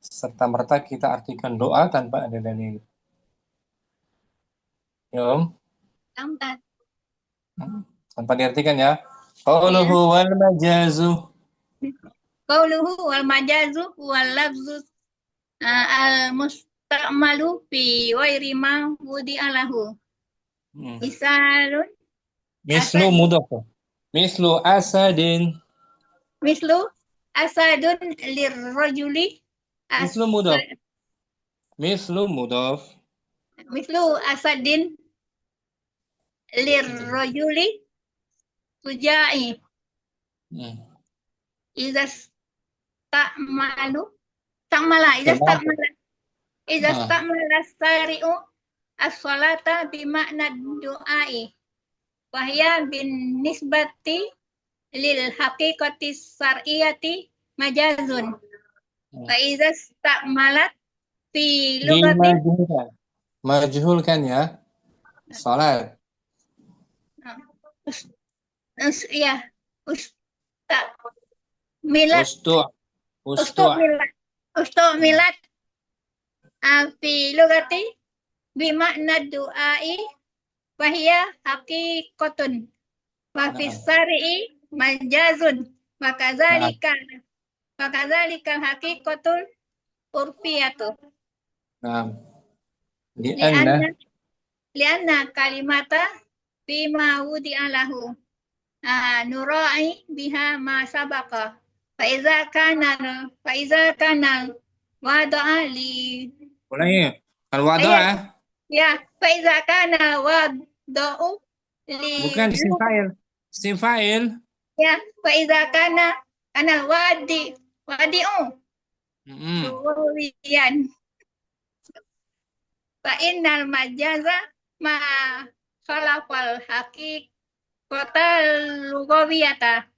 serta-merta kita artikan doa tanpa ada dalil. Tamtat. Tanpa diartikan ya. Qauluhu wal majazu. Qauluhu wal majazu wal lafzu al musta'malu fi ghairi ma wudi'a lahu. Misalun Mislu asad. mudhaf. Mislu asadin. Mislu asadun lirrajuli Mislu mudhaf. Mislu mudhaf. mislu asadin lirrajuli sujai izas ta'mala izas ta'mala sari'u as-salata bima'na du'ai wahya bin nisbati lil haqiqati sar'iyati majazun wa izas ta'malat fi lugati majhul kan ya. Salat. Ya, milat milat fi lugati bimakna du'ai wahya haqiqatun wa fi syar'i majazun wa kadzalika haqiqatul urfiyatu. Lianna kalimata bima wudi'a lahu nurai biha ma sabaqa fa iza kana wada'a li al-wada'a ya fa iza kana wada'u li bukan isim fa'il ya fa iza kana wadi'u lugawiyan fa innal majaza ma khalafal haqiqatal lugawiyata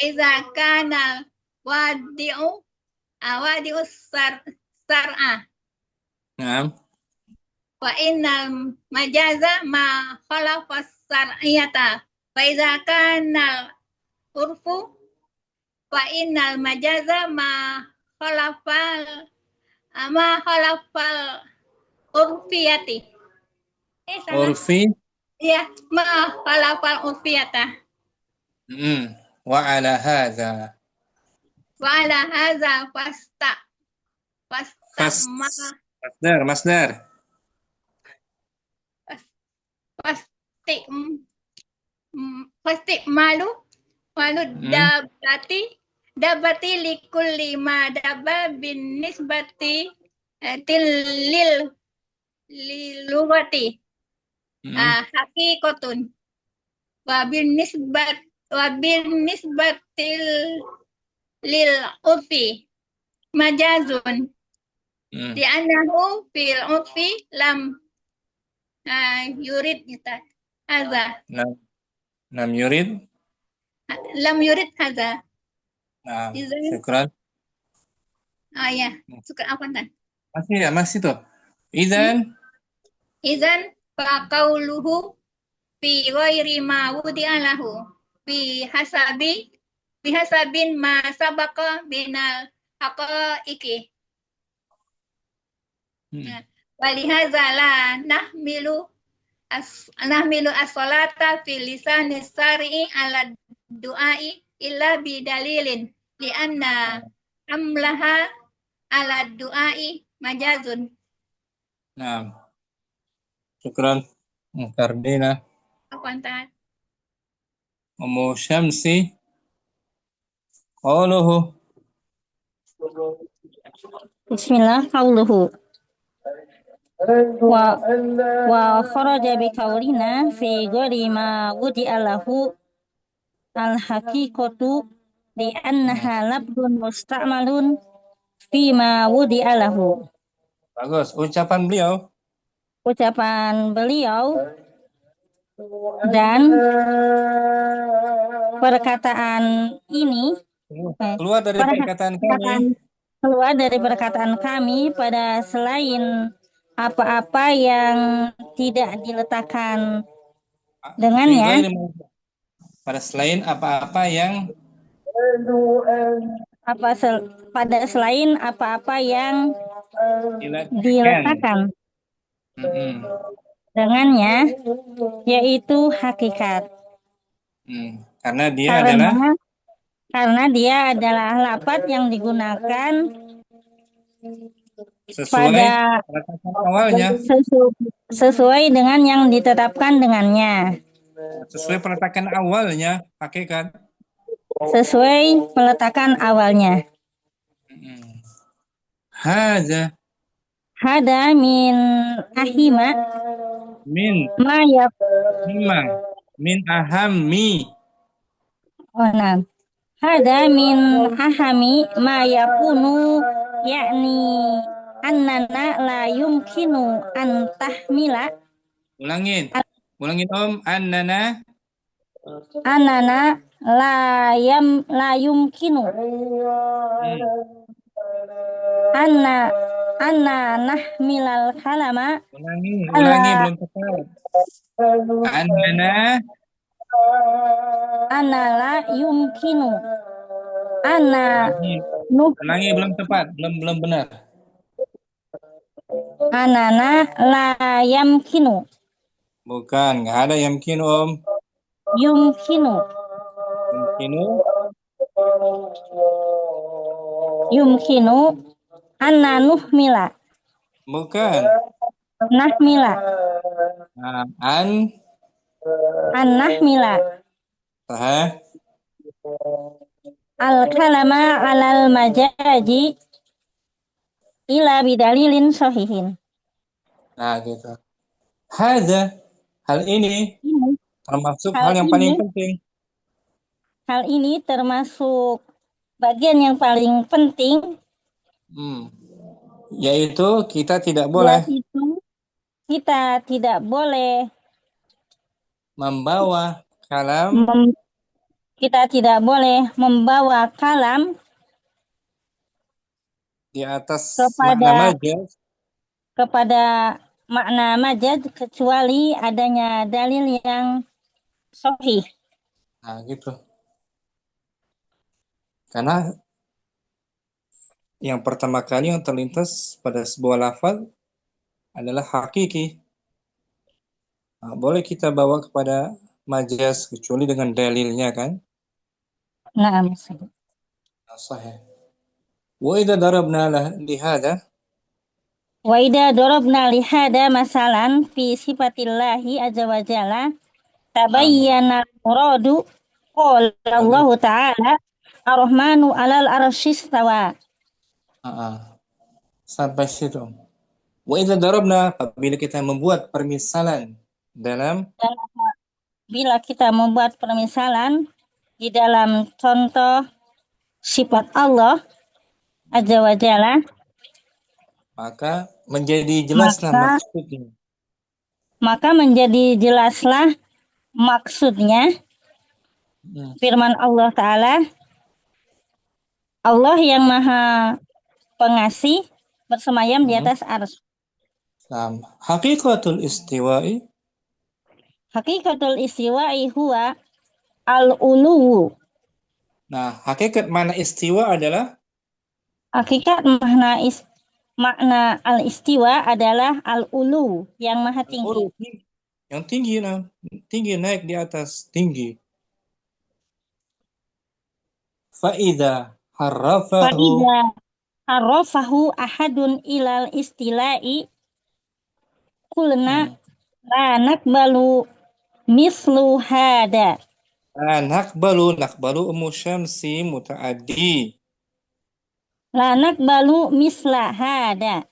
Iza kana wadi'u sar'a. Wa innal majaza ma khalafas sar'iyata. Wa iza kana urfu wa innal majaza ma khalafal urfiyati. urfi Ya, ma khalafal urfiyata. Wa ala hadza masdar pasti malu dabati likulli ma daba bin nisbati lil lugati haqiqatun wa bin nisbatil lil urfi majazun li'annahu fil urfi lam yurid hadza lam yurid hadza syukran ya syukran apa tan masih tuh idzan fa qauluhu fi ghairi ma wudi'a lahu bi hasabin ma sabaqa binal haqaiqi walihadza la nahmilu as-salata fi lisani syar'i ala du'ai illa bi dalilin li anna amlaha ala du'ai majazun. Syukran Kardina Apantan Ummu Syamsi qauluhu Bismillah qauluhu wa kharaja bi qaulina fi ghairi ma wudi'a lahu al haqiqatu li annaha labdun musta'malun fi ma wudi'a lahu. Bagus ucapan beliau dan perkataan ini keluar dari perkataan kami pada selain apa-apa yang tidak diletakkan dengannya pada selain apa-apa yang diletakkan dengannya, yaitu hakikat. Karena dia adalah Karena dia adalah lafaz yang digunakan sesuai pada peletakan awalnya. sesuai dengan yang ditetapkan dengannya. Sesuai peletakan awalnya, hakikat. Sesuai peletakan awalnya. Hadza Hada min ahima min ma yap. hima min ahammi. Oh, nah. Hada min ahami ma yakunu yakni annana la yumkinu an tahmila. Ulangin Om, annana Annana la yumkinu anna nahmilal kalama ulangi belum tepat. Annana anna la yumkinu anna ulangi belum tepat, belum benar. anana la yamkinu. Bukan, nggak ada yamkinu Om. Yumkinu anna nuhmila. Bukan. Nahmila. Nah, An nahmila. Al kalama alal majaji ila bidalilin sahihin. Nah, gitu. Hal ini termasuk hal yang paling penting. Hal ini termasuk bagian yang paling penting, yaitu kita tidak boleh membawa kalam. Kita tidak boleh membawa kalam di atas makna majaz kepada makna majaz kecuali adanya dalil yang sahih. Nah, gitu. Karena yang pertama kali yang terlintas pada sebuah lafaz adalah hakiki. Nah, boleh kita bawa kepada majaz kecuali dengan dalilnya, kan? Nah, sahih. Wa idza darabna lihada Wa idza darabna lihada masalan fi sifatillahi azza wa jalla tabayyana muradu qala Allah ta'ala ar-rahmanu 'alal arsyis tawa. Sampai situ. Wa idza darabna, apabila kita membuat permisalan bila kita membuat permisalan di dalam contoh sifat Allah azza wa jalla, maka menjadi jelaslah maksudnya. Maka menjadi jelaslah maksudnya firman Allah Ta'ala, Allah yang maha pengasih bersemayam di atas arsy. Hakikatul istiwa'i huwa al-uluwu. Nah, hakikat makna istiwa adalah makna al-istiwa adalah al-ulu, yang maha tinggi. Yang tinggi, tinggi, naik di atas, tinggi. Fa'idha harrafahu ahadun ilal istila'i kulna la nakbalu mislu hada. Nakbalu syamsi muta'addi. La nakbalu misla hada.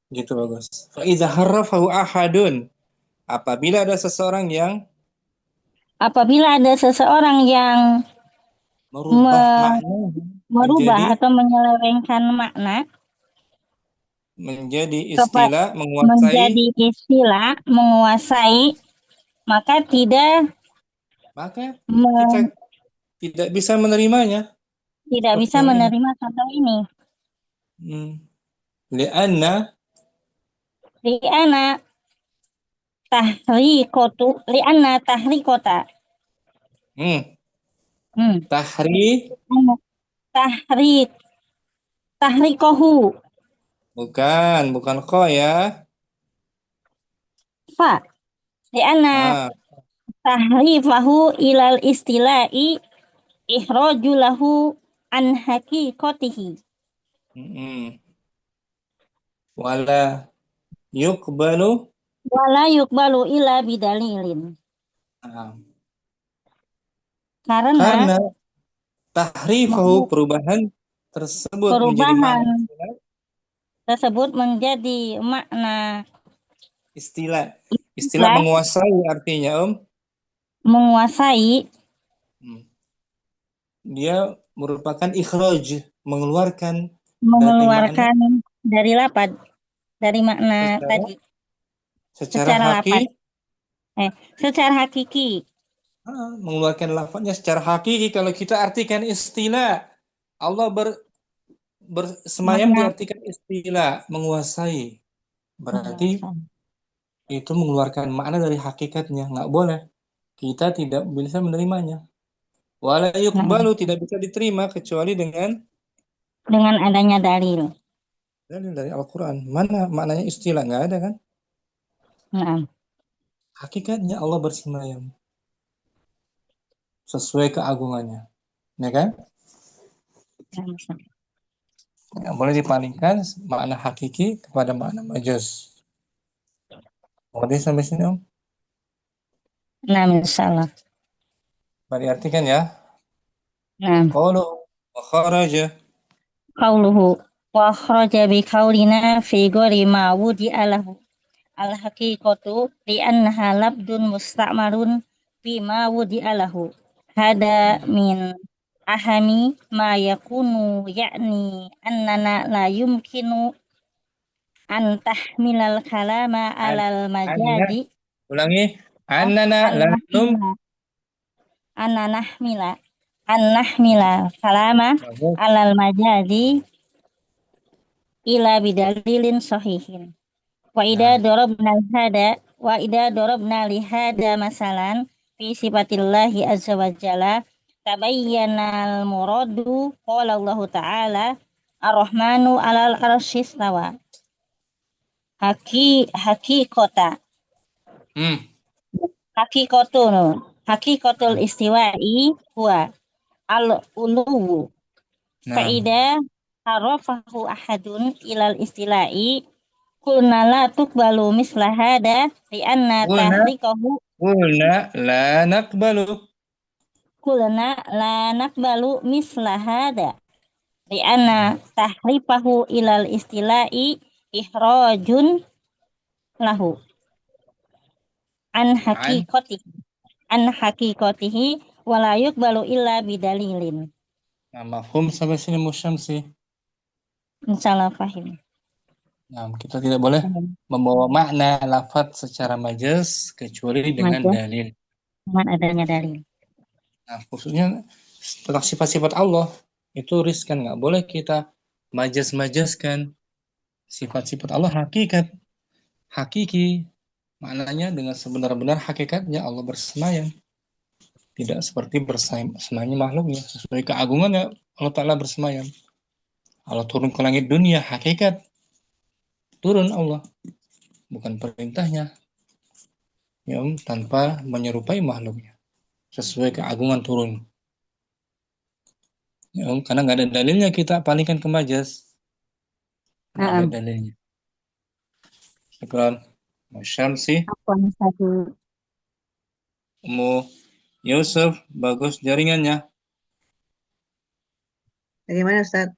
Gitu bagus. Fa idza harrafahu ahadun, apabila ada seseorang yang merubah atau menyelewengkan makna menjadi istilah menguasai, maka kita tidak bisa menerimanya. Tidak bisa menerima contoh ini. Li'anna tahrikota. Tahrikohu. Bukan ko ya. fa. Lianna Ah, tahrifahu ilal istila'i ikhraju lahu an haqiqatihi. mm-mm. Wala yuqbalu. Wala yuqbalu illa bidalilin. Ah, Karena karena tahrifahu perubahan tersebut menjadi perubahan makna istilah. tersebut menjadi makna Istilah istilah istilah menguasai artinya menguasai, Hmm. Dia merupakan ikhraj, mengeluarkan dari makna mengeluarkan dari lapad, dari makna secara tadi, secara secara lapad, haki, secara hakiki. mengeluarkan lafadznya secara hakiki. Kalau kita artikan istilah, Allah bersemayam Makna diartikan istilah, menguasai. Berarti menguasai. itu mengeluarkan makna dari hakikatnya. Nggak boleh. Kita tidak bisa menerimanya. Wala Nah, yuqbalu, tidak bisa diterima kecuali dengan dengan adanya dalil. dalil dari Al-Quran. Mana maknanya istilah? Nggak ada kan? Nah, Hakikatnya Allah bersemayam sesuai keagungannya. Ya kan? Ya, boleh dipalingkan makna hakiki kepada makna majaz. Boleh sampai sini Om? nah, misalnya. Boleh diartikan ya. Nah, Qalu wa kharaja. qauluhu wa kharaja bi qaulina fi ghairi ma wudi'a lahu al haqiqatu li annaha labdun musta'malun fi ma wudi'a lahu. Hada min ahami ma yakunu yakni annana la yumkinu an tahmilal kalama An, alal anna. majazi Ulangi. Annana an la num. nahmila an nahmila an nahmila kalama Bagus. alal majazi ila bidalilin sahihin. Nah, Wa ida darabna lihada masalan fi sifatillahi azza wa jalla tabayyana al-muradu qala Allah ta'ala ar-Rahmanu 'alal arsy istawa. Hakikota hmm. hakikotun hakikotul istiwa'i huwa al-uluwu Nah, fa'ida harafahu ahadun ilal istila'i kulna la tuqbalu misla hada li anna qulna tahriqahu qulna la naqbalu. kulna la naqbalu misla hada li anna tahrifahu ilal istila'i ihrajun lahu an An, haqiqatihi wala yuqbalu illa bidalilin. nah, mafhum sampai sini Musyamsi. Insyaallah fahim. Nah, kita tidak boleh membawa makna lafaz secara majaz kecuali dengan Maka dalil. dengan adanya dalil. Nah, khususnya tentang sifat-sifat Allah itu riskan, nggak boleh kita majaz-majazkan. Sifat-sifat Allah hakiki, maknanya dengan sebenar-benar hakikatnya Allah bersemayam, tidak seperti bersemayamnya makhluknya. Sesuai keagungannya Allah Ta'ala bersemayam. Allah turun ke langit dunia, hakikat turun Allah, bukan perintahnya, ya, tanpa menyerupai makhluknya, sesuai keagungan turun. Ya, karena nggak ada dalilnya kita palingkan ke majaz, nggak ada dalilnya. Syukran. Syamsi, Apa satu Ummu Yusuf, bagus jaringannya. Bagaimana Ustaz?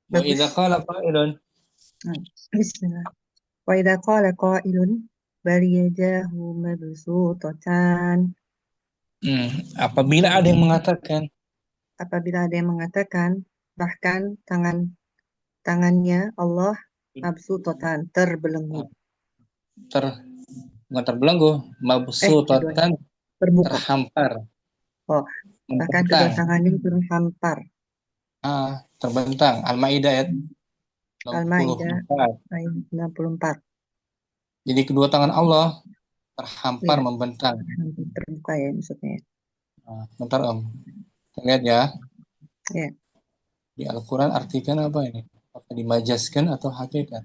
Wa Bagus. idza qala qailun. Bismillah. Wa idza qala qailun bal yadahu mabsutatan. Apabila ada yang mengatakan, Apabila ada yang mengatakan bahkan tangannya Allah mabsutatan terbelenggu. bukan terbelenggu, mabsutatan, Berbuka. terhampar, Oh, bahkan kedua membentang. tangannya terhampar. Terbentang. Al-Maidah ayat Al-Maidah 64. ayat 64. Jadi kedua tangan Allah terhampar, Iya. membentang. Terbuka ya maksudnya. Bentar Om, kita lihat ya. Ya. Di Al-Quran artikan apa ini? Apa dimajaskan atau hakikat?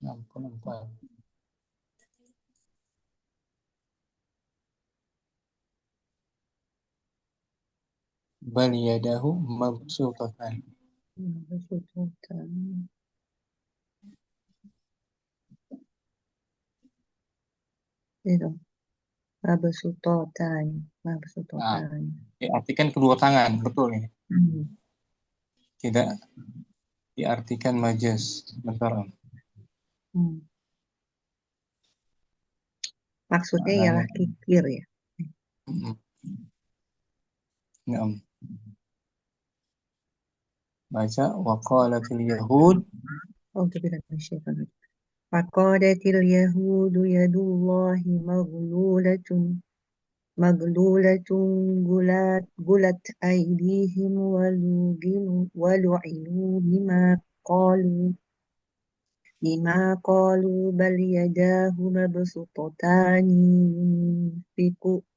64. Bal yadahu mabsutatan. Mabsutatan. Itu. Mabsutatan. Mabsutatan. Diartikan kedua tangan, betul ini. Tidak diartikan majas. Bentar. Maksudnya ialah kikir ya. Baca waqalatil yahud. Oh, tapi tidak syaitan. Faqalatil yahudu yadullahi maglulatun gulat aydihim walu'inu bima qalu bal yadahu mabsutatani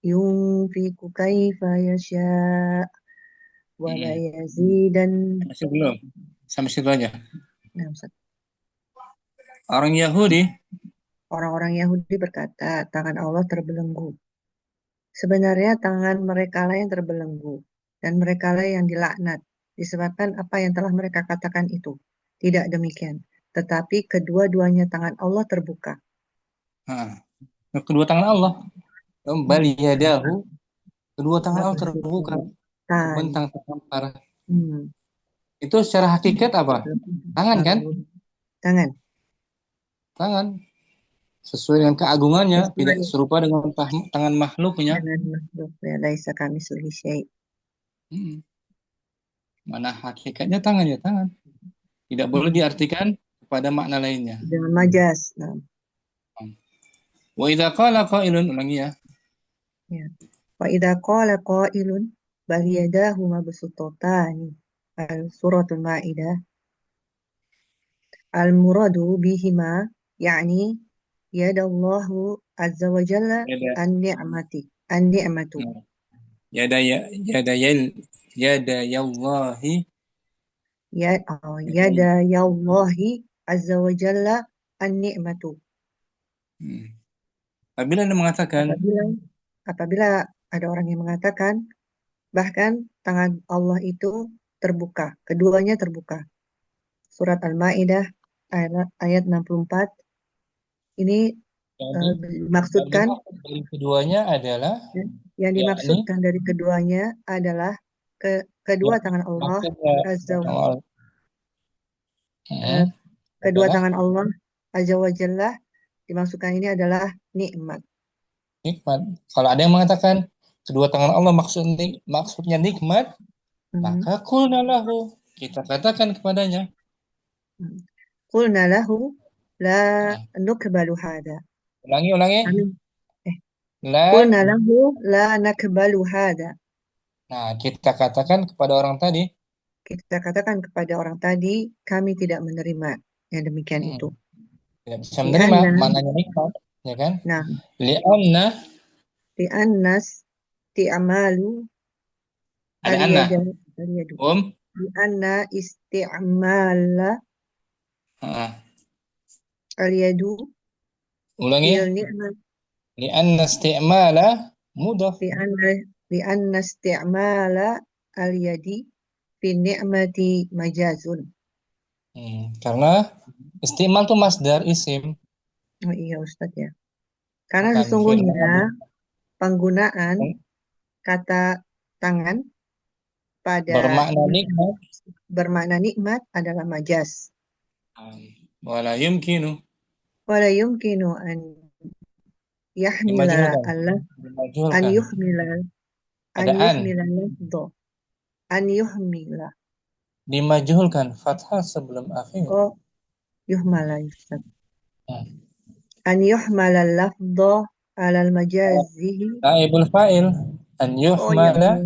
yunfiku kaifa yasha wa la yazidan. Sebelum sampai situ aja. Nah, Ustaz. Orang-Orang Yahudi berkata, tangan Allah terbelenggu. Sebenarnya tangan mereka lah yang terbelenggu dan mereka lah yang dilaknat disebabkan apa yang telah mereka katakan itu. Tidak demikian, tetapi kedua-duanya tangan Allah terbuka. Kedua tangan Allah. Bal yadahu. Kedua tangan Allah terbuka. Bentang terhampar. Itu secara hakikat apa? Tangan kan? Tangan. Sesuai dengan keagungannya, tidak serupa dengan tangan makhluknya. Laisa kamitslihi syai'. Mana hakikatnya tangan ya tangan. Tidak boleh diartikan kepada makna lainnya. Dengan majas. Wa idza qala qailun, ulangi ya. Wa idza qala qailun bal yadahu mabsutatani. Suratul Maidah. Al-muradu bihima yani yadallahu azza wa jalla an-ni'matu. Yadayallahi azza wa jalla an-ni'matu. Apabila ada orang yang mengatakan bahkan tangan Allah itu terbuka, keduanya terbuka. Surat Al-Maidah ayat 64. Ini dimaksudkan dari keduanya adalah yang dimaksudkan dari keduanya adalah kedua tangan Allah azza wa kedua tangan Allah azza wa jalla dimaksudkan ini adalah nikmat. Kalau ada yang mengatakan kedua tangan Allah maksudnya nikmat, maka qulna lahu, kita katakan kepadanya. Qulna lahu la nukbalu hada. Ulangi. Qulna lahu la nakbalu hada. Nah, kita katakan kepada orang tadi. Kami tidak menerima yang demikian itu. Tidak bisa menerima maknanya nikmat, ya kan? Nah, li'anna isti'malu al-yadu. Li'anna isti'mala al-yadu. Ulangi. Li'anna isti'mala mudhaf. Li'anna isti'mala al-yadi fi ni'mati majazun. Karena isti'mal itu masdar isim. Oh iya Ustaz ya. Karena sesungguhnya penggunaan kata tangan pada bermakna nikmat adalah majaz. Wala yumkinu an yahmila Allah an yuhmila dimajhulkan fathah sebelum akhir. Oh, yuhmala Ustaz. An yuhmala al-lafdha ala al-majazihi. Naibul fa'il an yuhmala.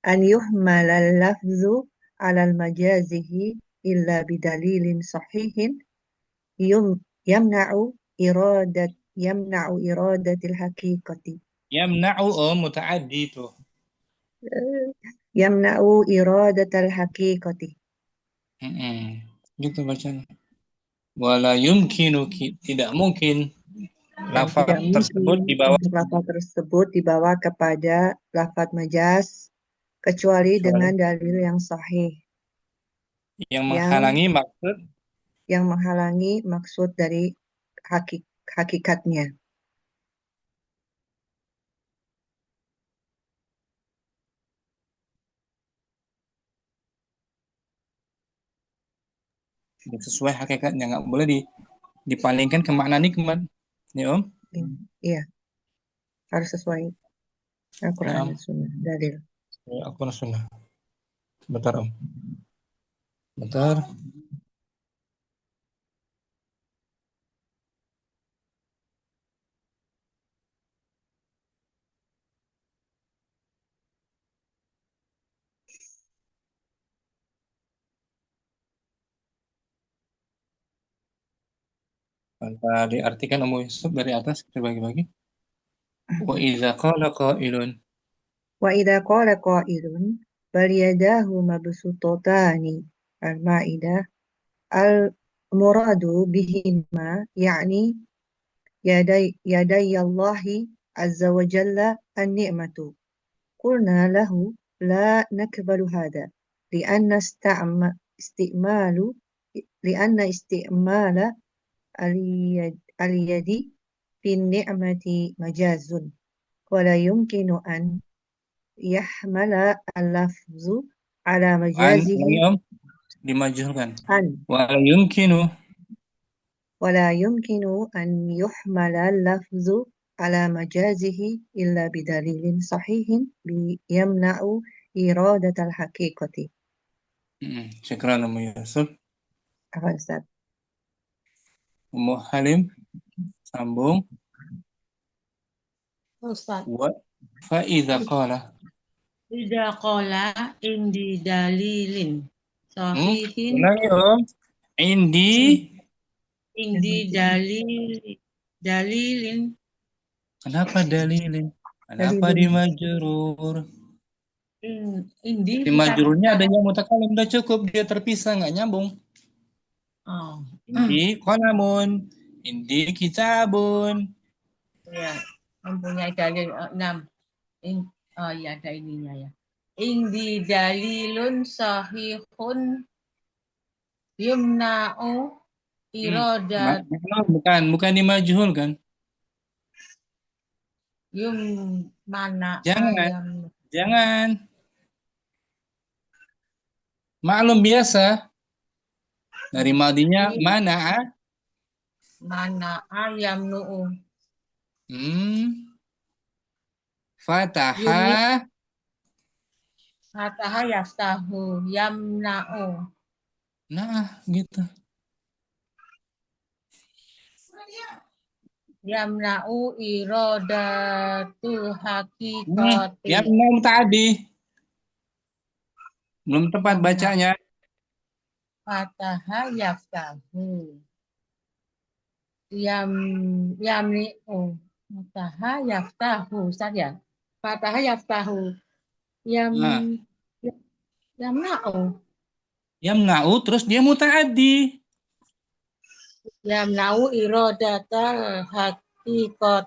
An yuhmala al-lafzu ala al-majazihi illa bidalilin sahihin yamna'u iradatil haqiqati. Yamna'u muta'addi itu. Yamna'u iradatal haqiqati. Gitu bacanya. Wala yumkinu, tidak mungkin Dan lafaz tidak tersebut mungkin dibawa untuk lafaz tersebut dibawa kepada lafaz majaz kecuali dengan dalil yang sahih yang menghalangi maksud yang menghalangi maksud dari hakikatnya. sesuai hakikatnya, nggak boleh dipalingkan ke makna nikmat, ya Om. Iya, harus sesuai Al-Quran dan Sunnah, dalil. Al-Quran Sunnah. Bentar Om. Bentar. Tanpa diartikan Om Yusuf dari atas kita bagi-bagi. Wa idza qala qailun. Wa idza qala qailun bal yadahu mabsutatani al-Maidah al-muradu bihima yani yaday Allahi azza wa jalla an-ni'matu. Qulna lahu la nakbalu hada lianna isti'malu lianna isti'mala al-yadi fi ni'mati majazun wala yumkinu an yahmala al-lafzu ala An, majazihi Om, dimajhulkan. an Wala ولا yumkinu يمكن أن يحمل اللفظ على مجازه إلا بدليل صحيح يمنع إرادة الحقيقة. Syukran Om Yusuf. Apa Ustaz? Ummu Halim sambung. Ustaz. Wa fa idza qala. Idza qala indi dalilin sahihin Ulangi Om. indi dalilin. Kenapa dalilin? Kenapa dimajrur? Indi Di majrurnya ada yang mutakalim, udah cukup, dia terpisah, nggak nyambung. Oh. Indi qalamun, indi kitabun. Ya, mempunyai dalil 6. Oh ya, ada ininya ya. Indi dalilun sahihun yumna'u iradat Bukan dimajhul kan? mana Jangan. Maklum biasa. Dari madinya mana ayam nu'u. Fataha yaftahu yamna'u. Nah, gitu. Yamna'u iradatul haqiqati. Yamna'u tadi. Belum tepat bacanya. Fataha yaftahu. Yamni'u. Fataha yaftahu. Ustaz ya? Fataha yaftahu. Yamna'u. Yamna'u terus dia muta'addi. Yamna'u iradatal haqiqati.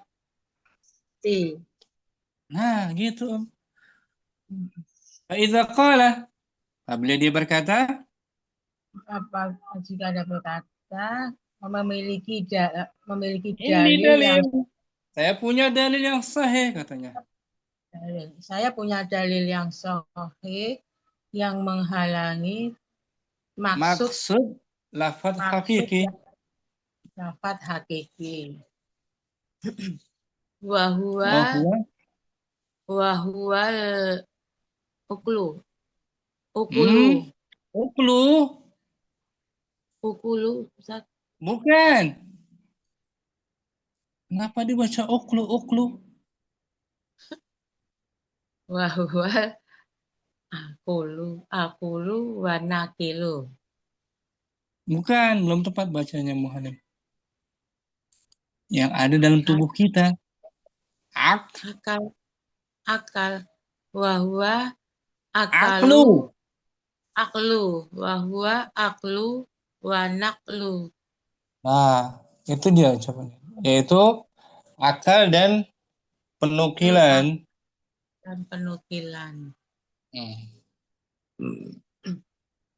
Nah, gitu Om. Fa'idha qala. Apabila dia berkata, Apa jika ada berkata memiliki dalil yang saya punya dalil yang sahih katanya. Saya punya dalil yang sahih yang menghalangi maksud lafaz hakiki. Lafaz hakiki. Wahwa uklu. Ukulu, Ustaz. Bukan. Kenapa dibaca uklu? Wahwa akulu wa nakilu. Bukan, belum tepat bacanya Muhammad. Yang ada dalam tubuh kita. Akal. Wahwa aklu. Wahwa aklu wa naklu. Nah, itu dia jawabannya. Yaitu akal dan Akal penukilan. dan penukilan.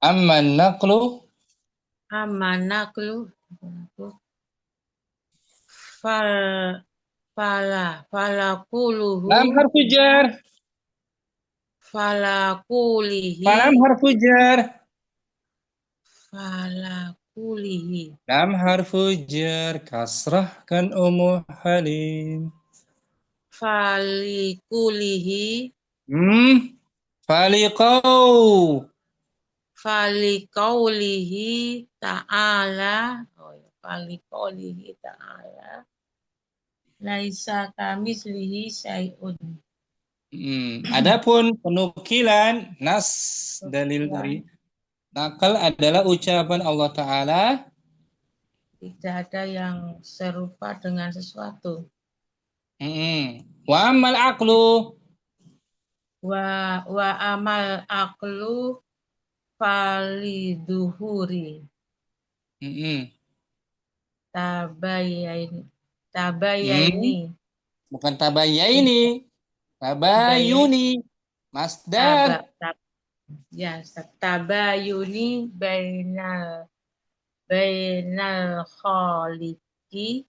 Amman naqlu Amanaklu fal falakuluhu lam harfu jar. falakulihi Falam harfu jar. falakulihi Lam harfu jar. Kasrah kan Ummu Halim. falikulihi Faliqau. falikaulihi ta'ala falikaulihi ta'ala laisa kamislihi syai'un. Adapun penukilan nas dalil dari nakal adalah ucapan Allah Ta'ala. Tidak ada yang serupa dengan sesuatu. Wa amal aqlu Wa amal aklu faliduhuri tabayaini bukan tabayaini, tabayuni masdar. Tabayuni bainal khaliqi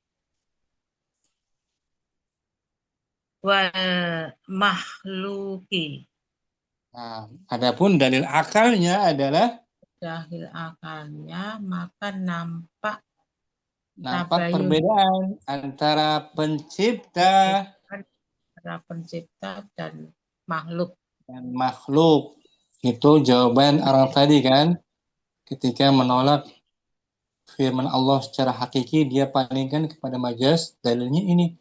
wal makhluki. Nah, adapun dalil akalnya adalah Dalil akalnya maka nampak tabayun perbedaan antara pencipta antara pencipta dan makhluk. Itu jawaban orang tadi kan, ketika menolak firman Allah secara hakiki, dia palingkan kepada majaz. Dalilnya ini,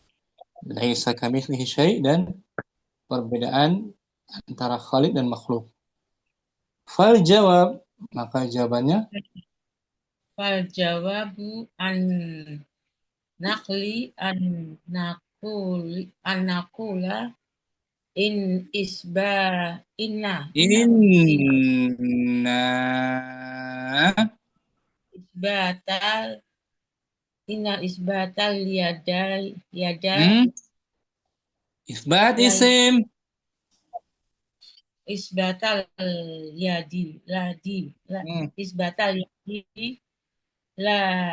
laisa kamitslihi syai' dan perbedaan antara khaliq dan makhluk. Fal jawab, maka jawabannya Fal jawabu an nakli an nakula in inna inna isbatal yada isbat isim isbatal isbatal yadi la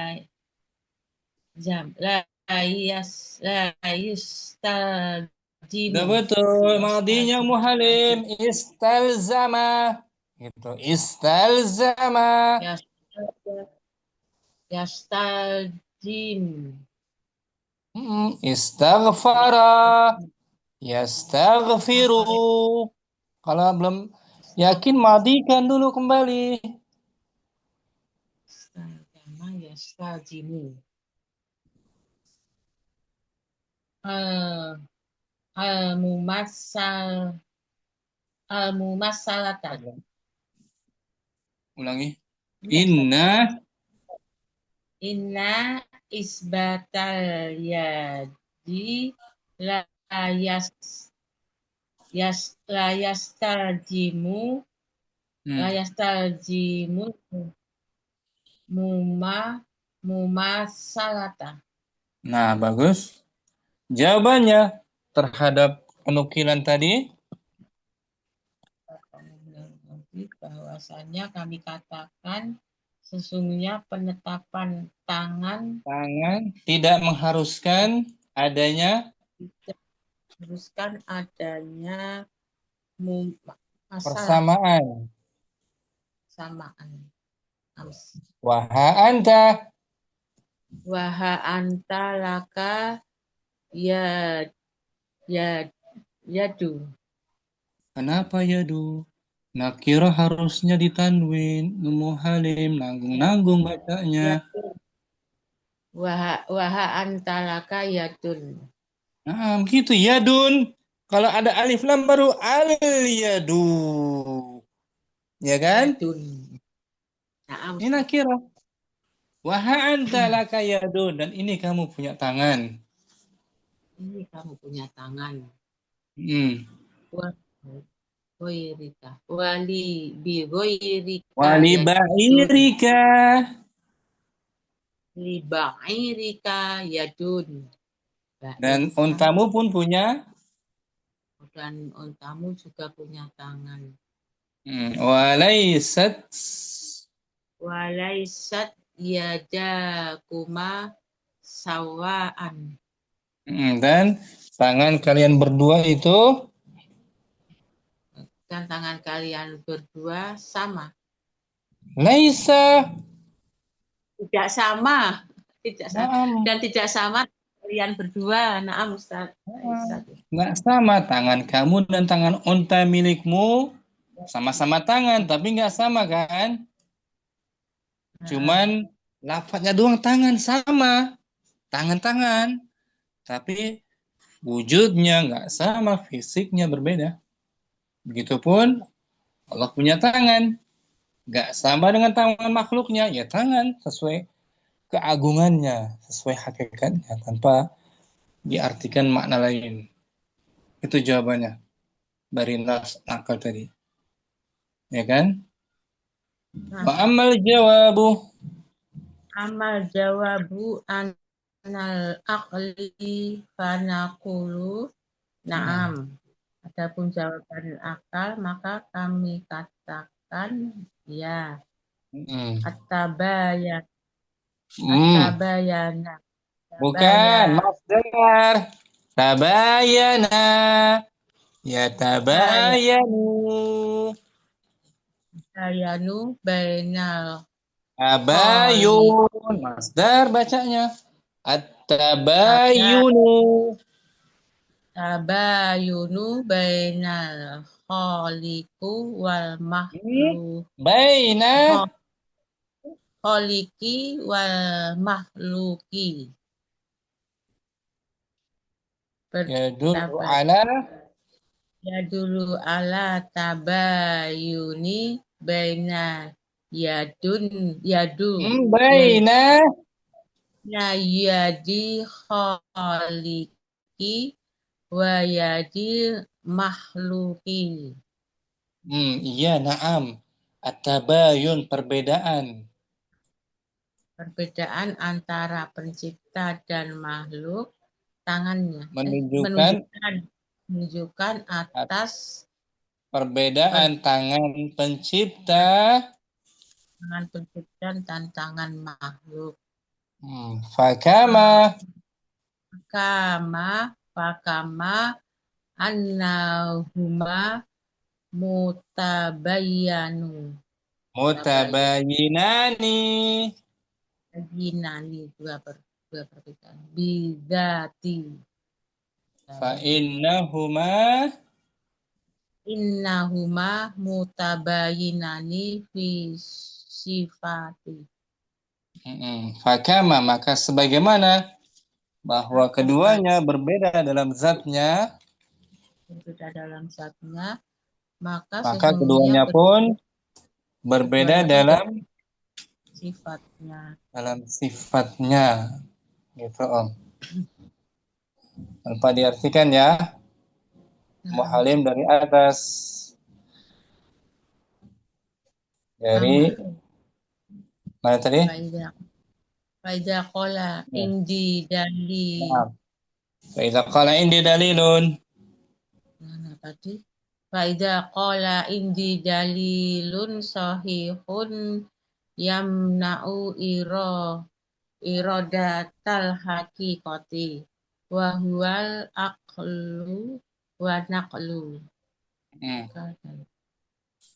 yustaljimu. Udah betul, madinya muhalim istalzama. Gitu, istalzama. Yastaljim. Istaghfara. Yastaghfiru. Kalau belum yakin, madikan dulu kembali. Yastaljimu. Al-mumassalata. Ulangi. Inna isbatal yadi la yastaljimu mumasalata. Nah, bagus. Jawabannya terhadap penukilan tadi, bahwasanya kami katakan sesungguhnya penetapan tangan tidak mengharuskan adanya persamaan. Waha anta laka yadu. Kenapa yadu? Nakirah harusnya ditanwin. Ummu Halim nanggung-nanggung bacanya. Waha anta laka yadun. Nah, begitu yadun. Kalau ada alif lam baru al yadu. Ya kan? Yadun. Ini nakirah. Waha anta laka yadun. Dan ini kamu punya tangan. Ini kamu punya tangan. Ghairika. Wali ba'irika. li ba'irika yadun. Dan Ba'ir untamu pun punya. dan untamu juga punya tangan. Walaysat. Walaisat yadakuma sawaan. Dan tangan kalian berdua itu Dan tangan kalian berdua sama. laisa. Tidak sama. Naam. Dan tidak sama kalian berdua. Naam Ustaz. Laisat. Nggak sama tangan kamu dan tangan unta milikmu sama-sama tangan, tapi nggak sama kan? Cuman lafadznya doang tangan sama, tangan-tangan, tapi wujudnya nggak sama, fisiknya berbeda. Begitupun Allah punya tangan, nggak sama dengan tangan makhluknya, ya tangan sesuai keagungannya, sesuai hakikatnya, tanpa diartikan makna lain. Itu jawabannya dari nafs akal tadi, ya kan? Fa'amal jawabu. Amal jawabu anal aqli fanaqulu na'am. Adapun jawaban akal maka kami katakan ya. At-tabayan. At-tabayana. Bukan, Mas dengar. Tabayana. Ya tabayanu. Tabayanu bainal Tabayun. Masdar bacanya. At-tabayunu. tabayunu bainal khaliqu wal makhluk. Baina. Khaliki wal makhluki. Yadullu ala. Yadulu ala tabayuni baina yadu Baina. na yadi khaliki wa yadi makhluki. Iya, na'am. At-tabayun, perbedaan. Perbedaan antara pencipta dan makhluk tangannya. Menunjukkan atas perbedaan tangan pencipta. tangan pencipta dan tangan makhluk. Fakama annahuma mutabayyinani dua perbedaan bidzati fa innahuma mutabayyinani fi sifati. Fakama, maka sebagaimana bahwa keduanya berbeda dalam zatnya, maka keduanya pun berbeda dalam sifatnya. Gitu, Om. Tanpa diartikan ya. Muhalim dari atas. Dari mana tadi? Faida qala indi dalil. Faida qala indi dalilun. Mana tadi? Faida qala indi dalilun sahihun yamna'u iradatal haqiqati wa huwal aqlu wa naqlu.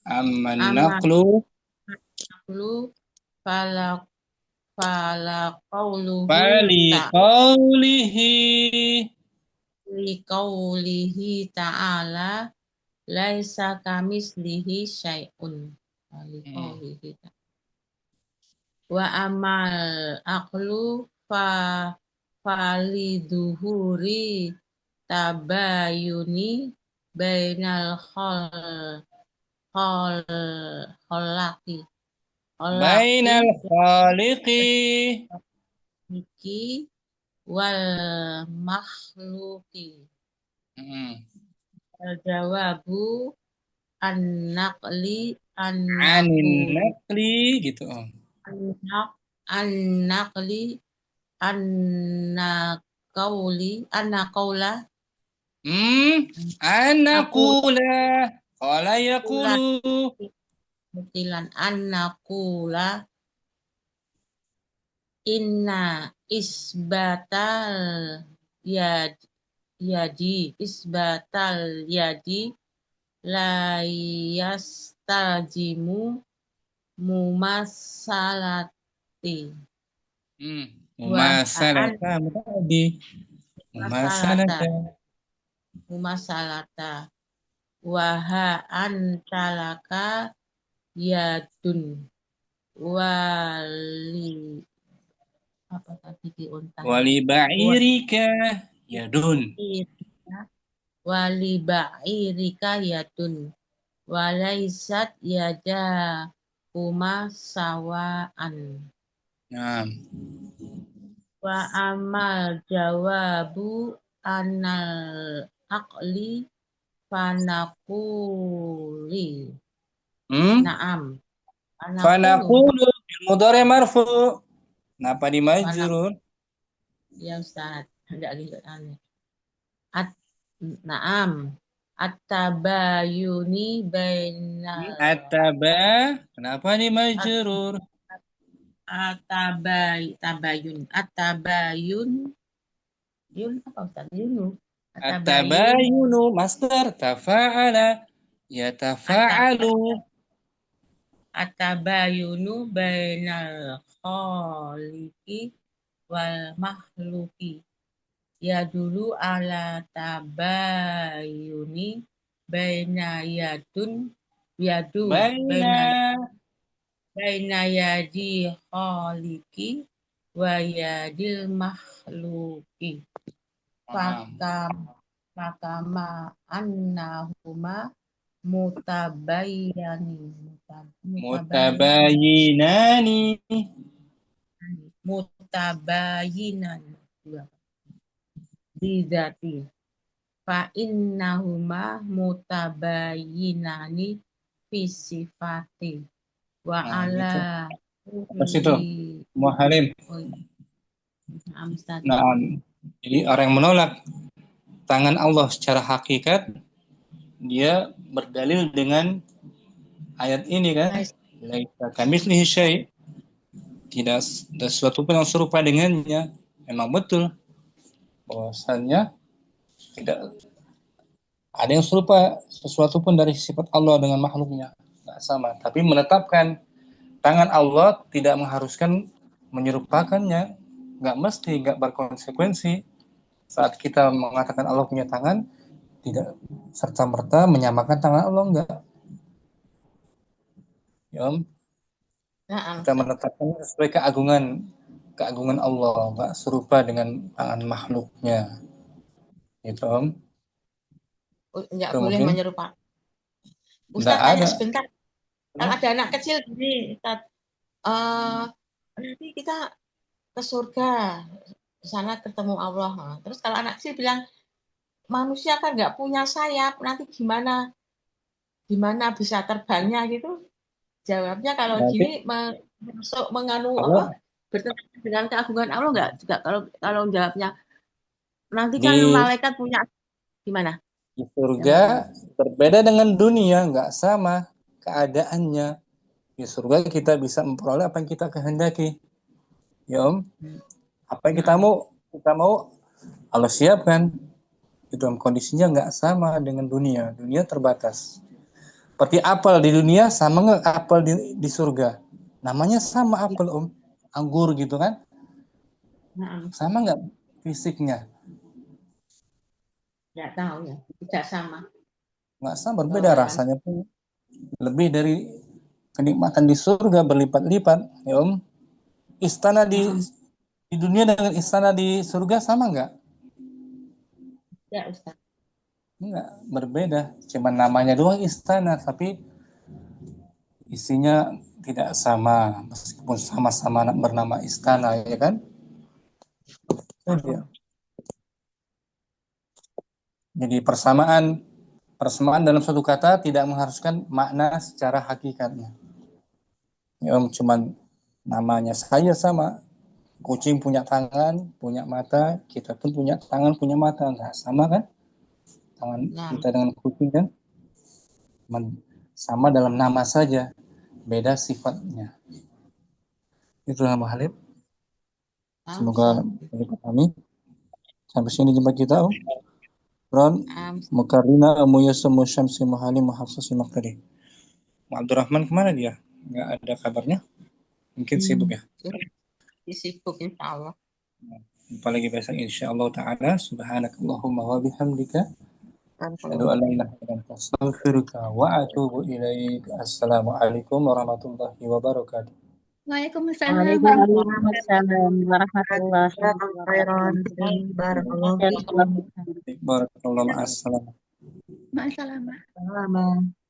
Amman naqlu fala qawluhu qawlihi ta'ala laisa kamislihi syai'un. Wa amal aqlu faliduhuri tabayuni bainal khalaqi bainal khaliqi wal makhluqi. Jawabu an-naqli anin naqli gitu. an-naqli anna qaula Anakula. Qala aqula yaqulu. mutilan an-naqula inna isbatal yadi la yastajimu mumasalati wa an Mumasalata. Tadi. masalata Mumasalata. waha antalaka yadun wali apa tadi diuntang Wali ba'irika yadun. wali ba'irika yadun walaisat yada huma sawaan Nah. wa amal jawabu anal aqli fanaquli na'am Fanaqulu bil mudhari marfu. Kenapa di majrur? ya Ustaz enggak gitu aneh na'am at-tabayuni bainal Ataba. Kenapa di majrur? tabayun yun apa Ustaz yunu At-tabayunu masdar tafa'ala yatafa'alu. at-tabayunu bainal khaliqi wal makhluqi ya dulu ala tabayuni baina yadu baina yadi khaliqi wa yadil makhluqi fakama annahuma Mutabayinani. mutabayinan bidati fa innahuma mutabayinani fisifati wa ala Apa situ? Muhalim. Nah, jadi orang yang menolak tangan Allah secara hakikat, dia berdalil dengan ayat ini kan, laisa kamitslihi syai', tidak ada sesuatu pun yang serupa dengannya. Memang betul bahwasannya tidak ada yang serupa sesuatu pun dari sifat Allah dengan makhluknya, tidak sama. Tapi menetapkan tangan Allah tidak mengharuskan menyerupakannya, nggak mesti, nggak berkonsekuensi. Saat kita mengatakan Allah punya tangan, tidak serta-merta menyamakan tangan Allah, enggak. Ya, kita menetapkan sesuai keagungan Allah, enggak serupa dengan tangan makhluknya. Gitu, Om. Enggak boleh menyerupakan. Ustaz tanya sebentar. Kalau ada anak kecil gini, Ustaz, nanti kita ke surga, di sana ketemu Allah. Terus kalau anak kecil bilang, manusia kan nggak punya sayap, nanti gimana bisa terbangnya gitu? Jawabnya kalau nanti, gini masuk menganu Allah bertentangan dengan keagungan Allah nggak juga kalau jawabnya nanti kan malaikat punya gimana? Di surga berbeda dengan dunia, nggak sama keadaannya. Di surga kita bisa memperoleh apa yang kita kehendaki, ya Om. Apa yang kita mau Allah siapkan. Di dalam kondisinya nggak sama dengan dunia. Dunia terbatas. Seperti apel di dunia sama nggak apel di surga? Namanya sama apel, Om. Anggur gitu kan? Sama nggak fisiknya? Nggak tahu ya, tidak sama. Nggak sama, berbeda rasanya pun. Lebih dari kenikmatan di surga berlipat-lipat, ya Om. Istana di dunia dengan istana di surga sama nggak? Ya, Ustaz. Enggak, berbeda. Cuma namanya doang istana, tapi isinya tidak sama, meskipun sama-sama bernama istana, ya kan? Jadi persamaan dalam suatu kata tidak mengharuskan makna secara hakikatnya. Ya Om, cuman Namanya saja sama. Kucing punya tangan, punya mata, kita pun punya tangan, punya mata. Nggak sama kan? Tangan Nah, kita dengan kucing kan? Sama dalam nama saja, beda sifatnya. Itu nama Halib. Semoga dipahami. Sampai sini jumpa kita. Ron, Mukarrina, Muyasamu Syamsi, Muhalim, Muhafsasi, Maktari. Abdurrahman kemana dia? Nggak ada kabarnya. Mungkin sibuk ya. sibuk insya Allah. Jumpa lagi besok insyaallah ta'ala. Subhanakallahumma wa bihamdika. Asyhadu an la ilaha illa anta astaghfiruka wa atubu ilaik. Assalamualaikum warahmatullahi wabarakatuh. Waalaikumsalam Waalaikumsalam warahmatullahi wabarakatuh. Barakallahu fiikum. Barakallahu. Assalam. warahmatullahi wabarakatuh. Selamat.